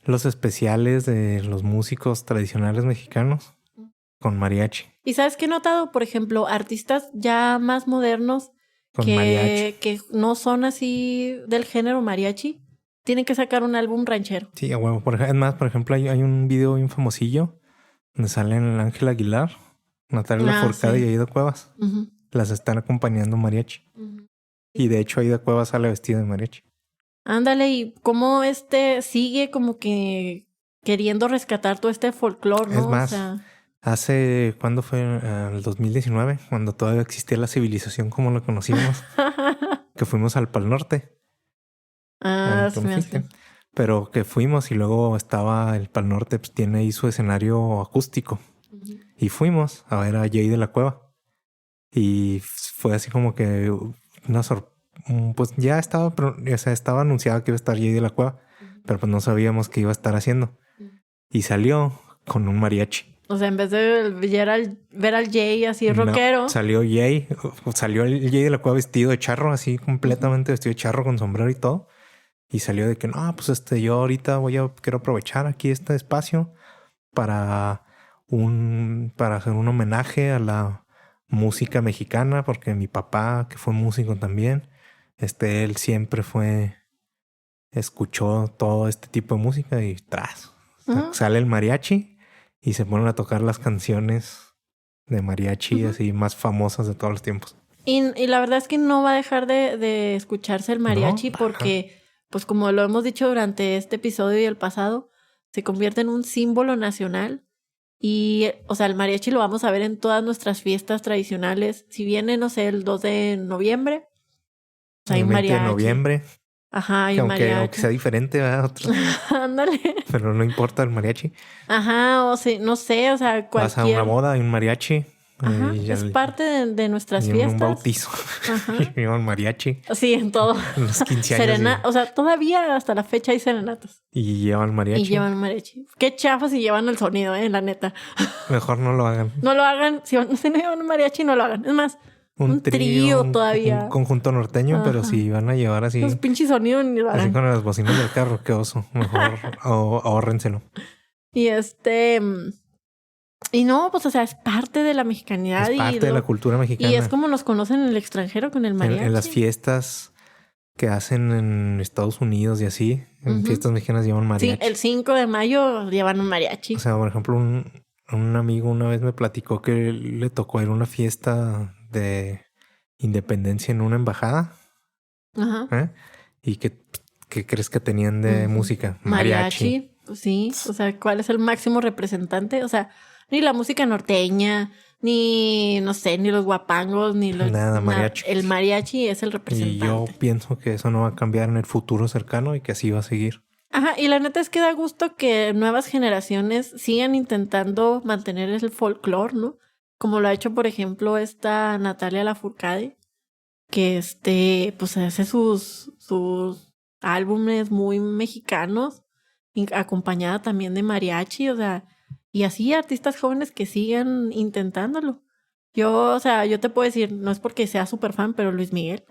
Speaker 2: los especiales de los músicos tradicionales mexicanos con mariachi.
Speaker 1: ¿Y sabes qué he notado? Por ejemplo, artistas ya más modernos que no son así del género mariachi, tienen que sacar un álbum ranchero.
Speaker 2: Sí, bueno, es más, por ejemplo, hay un video bien famosillo donde salen Ángel Aguilar, Natalia Lafourcade y Aída Cuevas. Las están acompañando mariachi. Y de hecho Aida Cuevas sale vestida de mariachi.
Speaker 1: Ándale, y cómo sigue como que queriendo rescatar todo este folclore, ¿no?
Speaker 2: Es más,
Speaker 1: o sea...
Speaker 2: ¿cuándo fue? El 2019, cuando todavía existía la civilización como la conocíamos, que fuimos al Pal Norte.
Speaker 1: Se me hace.
Speaker 2: Pero que fuimos y luego estaba el Pal Norte, pues tiene ahí su escenario acústico.
Speaker 1: Uh-huh.
Speaker 2: Y fuimos a ver a Jay de la Cueva. Y fue así como que pues ya estaba, o sea, estaba anunciado que iba a estar Jay de la Cueva, pero pues no sabíamos qué iba a estar haciendo. Y salió con un mariachi.
Speaker 1: O sea, en vez de ver al Jay así rockero.
Speaker 2: No, salió el Jay de la Cueva vestido de charro, así completamente vestido de charro con sombrero y todo. Y salió de que no, pues yo ahorita quiero aprovechar aquí este espacio para hacer un homenaje a la música mexicana, porque mi papá, que fue músico también, él siempre escuchó todo este tipo de música y sale el mariachi y se ponen a tocar las canciones de mariachi así más famosas de todos los tiempos.
Speaker 1: Y la verdad es que no va a dejar de escucharse el mariachi porque, pues como lo hemos dicho durante este episodio y el pasado, se convierte en un símbolo nacional. Y, o sea, el mariachi lo vamos a ver en todas nuestras fiestas tradicionales. Si viene, no sé, el 2 de noviembre, pues hay un mariachi.
Speaker 2: El 20 de noviembre.
Speaker 1: Ajá, hay un mariachi.
Speaker 2: Aunque sea diferente, ¿verdad?
Speaker 1: Ándale.
Speaker 2: Pero no importa el mariachi.
Speaker 1: Ajá, o sea, no sé, o sea,
Speaker 2: Vas a una boda, hay un mariachi.
Speaker 1: Ajá, es parte de nuestras fiestas.
Speaker 2: En un bautizo. Llevan mariachi.
Speaker 1: Sí, en todo.
Speaker 2: En los 15 años.
Speaker 1: O sea, todavía hasta la fecha hay serenatas.
Speaker 2: Y llevan mariachi.
Speaker 1: Qué chafas si llevan el sonido, la neta.
Speaker 2: Mejor no lo hagan.
Speaker 1: No lo hagan. Si no llevan un mariachi, no lo hagan. Es más, un trío todavía.
Speaker 2: Un conjunto norteño, pero si van a llevar así.
Speaker 1: Los pinches sonidos ni lo hagan.
Speaker 2: Así con las bocinas del carro, qué oso. Mejor ahórrenselo.
Speaker 1: Y no, pues, o sea, es parte de la mexicanidad.
Speaker 2: Es parte de la cultura mexicana.
Speaker 1: Y es como nos conocen en el extranjero con el mariachi.
Speaker 2: En las fiestas que hacen en Estados Unidos y así, en fiestas mexicanas llevan mariachi.
Speaker 1: Sí, el 5 de mayo llevan un mariachi.
Speaker 2: O sea, por ejemplo, un amigo una vez me platicó que le tocó ir a una fiesta de independencia en una embajada.
Speaker 1: Ajá.
Speaker 2: ¿Y qué crees que tenían de música?
Speaker 1: Mariachi. Pues sí, o sea, ¿cuál es el máximo representante? O sea, ni la música norteña, ni, no sé, ni los guapangos, ni los...
Speaker 2: Nada, mariachi.
Speaker 1: El mariachi es el representante.
Speaker 2: Y yo pienso que eso no va a cambiar en el futuro cercano y que así va a seguir.
Speaker 1: Ajá, y la neta es que da gusto que nuevas generaciones sigan intentando mantener el folclore, ¿no? Como lo ha hecho, por ejemplo, esta Natalia Lafourcade, que pues hace sus álbumes muy mexicanos, acompañada también de mariachi, o sea, y así artistas jóvenes que sigan intentándolo. Yo te puedo decir, no es porque sea súper fan, pero Luis Miguel.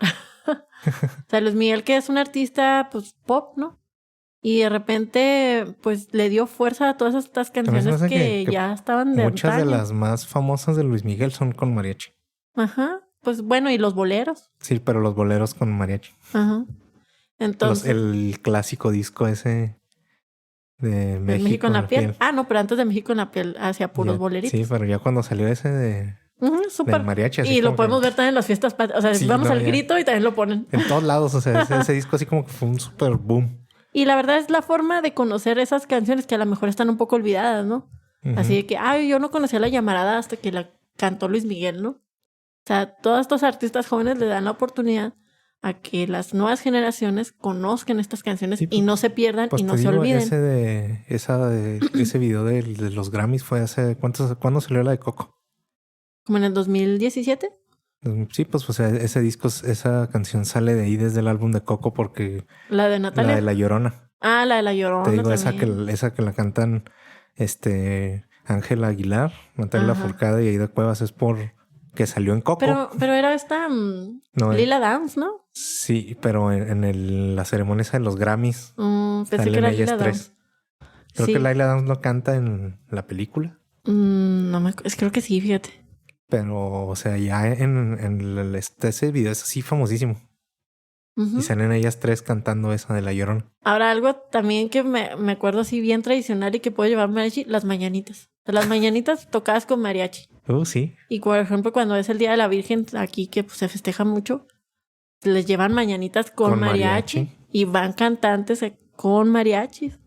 Speaker 1: O sea, Luis Miguel, que es un artista, pues, pop, ¿no? Y de repente, pues, le dio fuerza a todas estas canciones que ya estaban de
Speaker 2: muchas
Speaker 1: antaño.
Speaker 2: de las más famosas de Luis Miguel son con mariachi.
Speaker 1: Ajá. Pues, bueno, y los boleros.
Speaker 2: Sí, pero los boleros con mariachi.
Speaker 1: Ajá. Entonces...
Speaker 2: el clásico disco ese de México
Speaker 1: en la piel. No, pero antes de México en la piel hacía puros boleritos.
Speaker 2: Sí, pero ya cuando salió ese de mariachi.
Speaker 1: Y lo podemos ver también en las fiestas. O sea, vamos al grito y también lo ponen.
Speaker 2: En todos lados, o sea, ese disco así como que fue un super boom.
Speaker 1: Y la verdad es la forma de conocer esas canciones que a lo mejor están un poco olvidadas, ¿no? Así de que, yo no conocía La Llamarada hasta que la cantó Luis Miguel, ¿no? O sea, todos estos artistas jóvenes le dan la oportunidad a que las nuevas generaciones conozcan estas canciones y no se pierdan y no se olviden.
Speaker 2: Ese video de los Grammys fue ¿cuándo salió la de Coco?
Speaker 1: ¿Como en el 2017?
Speaker 2: Sí, pues, o sea, esa canción sale de ahí desde el álbum de Coco porque...
Speaker 1: ¿La de Natalia?
Speaker 2: La de La Llorona.
Speaker 1: La de La Llorona.
Speaker 2: Te digo, esa que la cantan Ángela Aguilar, Natalia Lafourcade y Aida Cuevas es que salió en Coco.
Speaker 1: Pero era esta Lila Downs, ¿no?
Speaker 2: Sí, pero en la ceremonia de los Grammys
Speaker 1: pensé que era Lila Downs.
Speaker 2: Creo que Lila Downs lo canta en la película.
Speaker 1: Creo que sí, fíjate.
Speaker 2: Pero, o sea, ya ese video es así famosísimo. Y salen ellas tres cantando esa de La Llorona.
Speaker 1: Ahora, algo también que me acuerdo así bien tradicional y que puedo llevar mariachi, las mañanitas. Las mañanitas tocadas con mariachi.
Speaker 2: Sí.
Speaker 1: Y por ejemplo, cuando es el Día de la Virgen, aquí que pues, se festeja mucho, les llevan mañanitas con mariachi y van cantantes con mariachis.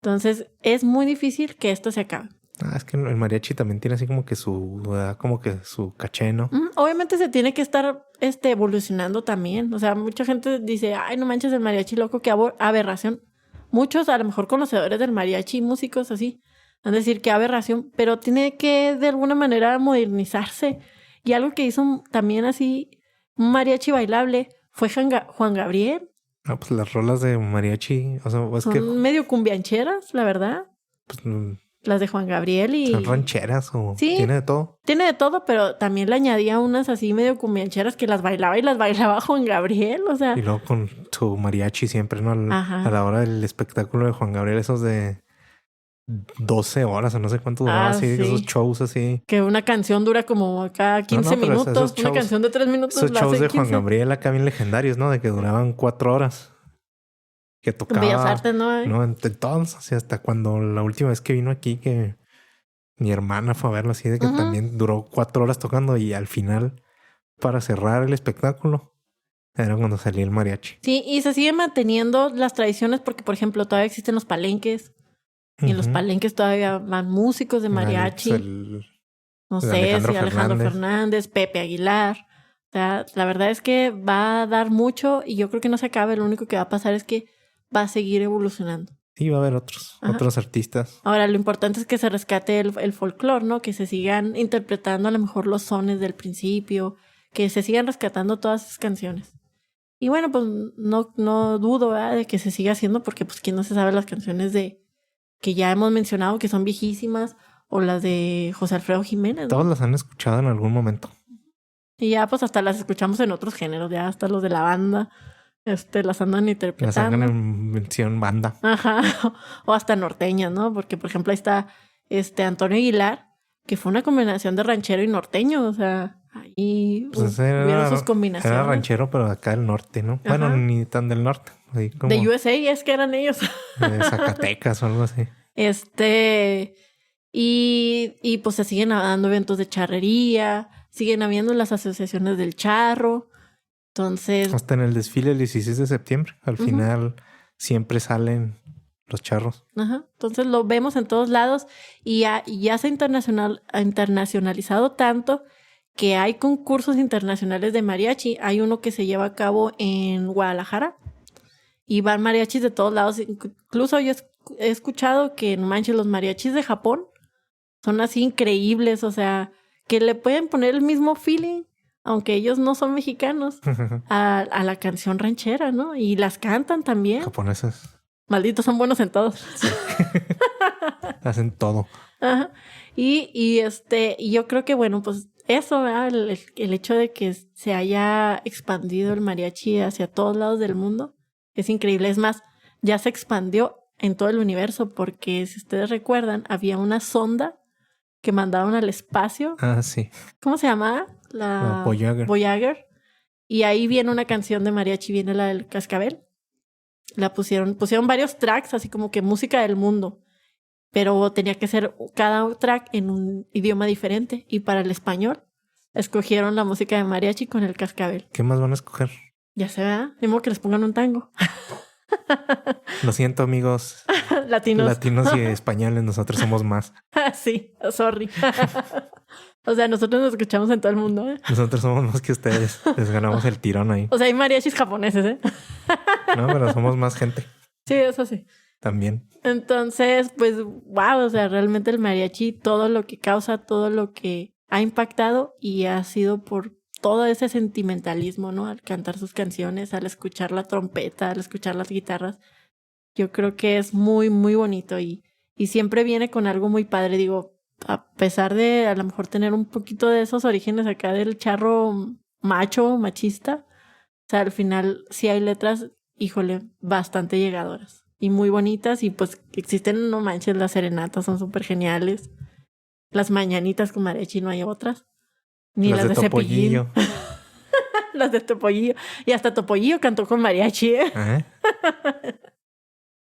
Speaker 1: Entonces, es muy difícil que esto se acabe.
Speaker 2: Es que el mariachi también tiene así como que su caché, ¿no?
Speaker 1: Obviamente se tiene que estar evolucionando también. O sea, mucha gente dice, ay, no manches el mariachi loco, qué aberración. Muchos, a lo mejor conocedores del mariachi, músicos así, van a decir qué aberración, pero tiene que de alguna manera modernizarse. Y algo que hizo también así un mariachi bailable fue Juan Gabriel.
Speaker 2: Pues las rolas de mariachi, o sea,
Speaker 1: son medio cumbiancheras, la verdad.
Speaker 2: Pues,
Speaker 1: las de Juan Gabriel y...
Speaker 2: ¿Son rancheras o sí, tiene de todo?
Speaker 1: Tiene de todo, pero también le añadía unas así medio cumbiancheras que las bailaba Juan Gabriel, o sea...
Speaker 2: Y luego con su mariachi siempre, ¿no? A la hora del espectáculo de Juan Gabriel, esos de 12 horas o no sé cuánto duraba, así, sí. Esos shows así.
Speaker 1: Que una canción dura como acá 15 minutos, una canción de 3 minutos.
Speaker 2: Esos shows de Juan Gabriel acá bien legendarios, ¿no? De que duraban 4 horas. Que tocaba...
Speaker 1: Bellas Artes, ¿no?
Speaker 2: No, entre todos, así hasta cuando la última vez que vino aquí, que mi hermana fue a verlo así, de que también duró 4 horas tocando y al final, para cerrar el espectáculo, era cuando salía el mariachi.
Speaker 1: Sí, y se siguen manteniendo las tradiciones porque, por ejemplo, todavía existen los palenques. Y en los palenques todavía van músicos de mariachi. No sé si Alejandro Fernández, Pepe Aguilar. O sea, la verdad es que va a dar mucho y yo creo que no se acabe. Lo único que va a pasar es que va a seguir evolucionando.
Speaker 2: Sí, va a haber otros artistas.
Speaker 1: Ahora, lo importante es que se rescate el folclore, ¿no? Que se sigan interpretando a lo mejor los sones del principio, que se sigan rescatando todas esas canciones. Y bueno, pues no dudo, ¿verdad? De que se siga haciendo porque pues quién no se sabe las canciones que ya hemos mencionado que son viejísimas o las de José Alfredo Jiménez, ¿no?
Speaker 2: Todos las han escuchado en algún momento.
Speaker 1: Y ya pues hasta las escuchamos en otros géneros, ya hasta los de la banda. Las andan interpretando.
Speaker 2: Las hagan en versión banda.
Speaker 1: Ajá. O hasta norteñas, ¿no? Porque, por ejemplo, ahí está Antonio Aguilar, que fue una combinación de ranchero y norteño. O sea, ahí
Speaker 2: pues
Speaker 1: hubieron sus combinaciones.
Speaker 2: Era ranchero, pero acá del norte, ¿no? Ajá. Bueno, ni tan del norte. Ahí como
Speaker 1: de USA es que eran ellos.
Speaker 2: De Zacatecas o algo así.
Speaker 1: Y pues se siguen dando eventos de charrería, siguen habiendo las asociaciones del charro. Entonces...
Speaker 2: Hasta en el desfile el 16 de septiembre. Al final siempre salen los charros.
Speaker 1: Ajá. Entonces lo vemos en todos lados y ya se ha internacionalizado tanto que hay concursos internacionales de mariachi. Hay uno que se lleva a cabo en Guadalajara y van mariachis de todos lados. Incluso yo he escuchado que, no manches, los mariachis de Japón son así increíbles. O sea, que le pueden poner el mismo feeling, aunque ellos no son mexicanos, a la canción ranchera, ¿no? Y las cantan también.
Speaker 2: Japoneses.
Speaker 1: Malditos, son buenos en todo. Sí.
Speaker 2: Hacen todo.
Speaker 1: Ajá. Y yo creo que, bueno, pues eso, ¿verdad? El hecho de que se haya expandido el mariachi hacia todos lados del mundo es increíble. Es más, ya se expandió en todo el universo porque, si ustedes recuerdan, había una sonda que mandaron al espacio.
Speaker 2: Ah, sí.
Speaker 1: ¿Cómo se llamaba? La
Speaker 2: Voyager.
Speaker 1: Y ahí viene una canción de mariachi, viene la del Cascabel. La pusieron varios tracks, así como que música del mundo. Pero tenía que ser cada track en un idioma diferente. Y para el español, escogieron la música de mariachi con el Cascabel.
Speaker 2: ¿Qué más van a escoger?
Speaker 1: Ya se ve, ni modo que les pongan un tango.
Speaker 2: Lo siento, amigos. Latinos y españoles, nosotros somos más.
Speaker 1: Sí, sorry. O sea, nosotros nos escuchamos en todo el mundo, ¿eh?
Speaker 2: Nosotros somos más que ustedes. Les ganamos el tirón ahí.
Speaker 1: O sea, hay mariachis japoneses, ¿eh?
Speaker 2: No, pero somos más gente.
Speaker 1: Sí, eso sí.
Speaker 2: También.
Speaker 1: Entonces, pues, wow, o sea, realmente el mariachi, todo lo que causa, todo lo que ha impactado y ha sido por todo ese sentimentalismo, ¿no? Al cantar sus canciones, al escuchar la trompeta, al escuchar las guitarras. Yo creo que es muy, muy bonito y siempre viene con algo muy padre. Digo, a pesar de a lo mejor tener un poquito de esos orígenes acá del charro machista, o sea, al final sí hay letras, híjole, bastante llegadoras y muy bonitas y pues existen, no manches, las serenatas son súper geniales. Las mañanitas con mariachi no hay otras. Ni las de Cepillín. Las de Topollillo. Y hasta Topollillo cantó con mariachi, ¿eh?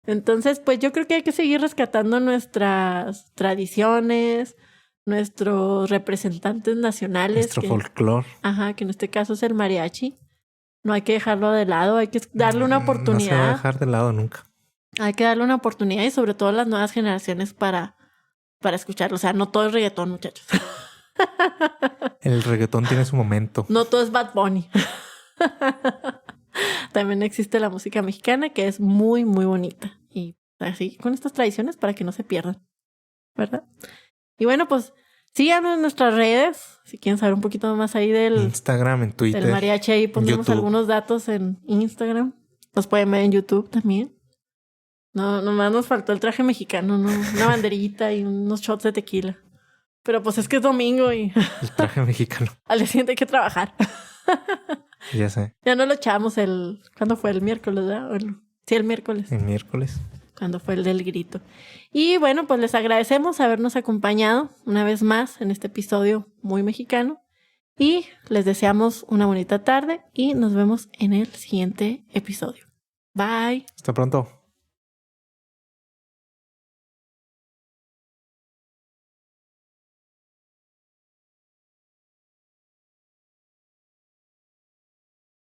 Speaker 1: Entonces, pues yo creo que hay que seguir rescatando nuestras tradiciones, nuestros representantes nacionales.
Speaker 2: Nuestro folclore.
Speaker 1: Ajá, que en este caso es el mariachi. no hay que dejarlo de lado, hay que darle una oportunidad.
Speaker 2: No se va a dejar de lado nunca.
Speaker 1: Hay que darle una oportunidad y sobre todo a las nuevas generaciones para escucharlo. O sea, no todo es reggaetón, muchachos.
Speaker 2: El reggaetón tiene su momento.
Speaker 1: No todo es Bad Bunny. También existe la música mexicana que es muy, muy bonita. Y así con estas tradiciones para que no se pierdan, ¿verdad? Y bueno, pues síganos en nuestras redes. Si quieren saber un poquito más ahí del
Speaker 2: Instagram, en Twitter,
Speaker 1: del mariachi, ahí pondremos algunos datos en Instagram. Nos pueden ver en YouTube también. No, nomás nos faltó el traje mexicano, ¿no? Una banderita y unos shots de tequila. Pero pues es que es domingo y
Speaker 2: el traje mexicano.
Speaker 1: al día siguiente hay que trabajar.
Speaker 2: Ya sé.
Speaker 1: Ya no lo echamos ¿cuándo fue? El miércoles, ¿verdad? Sí, el miércoles.
Speaker 2: El miércoles.
Speaker 1: Cuando fue el del grito. Y bueno, pues les agradecemos habernos acompañado una vez más en este episodio muy mexicano. Y les deseamos una bonita tarde y nos vemos en el siguiente episodio. Bye.
Speaker 2: Hasta pronto.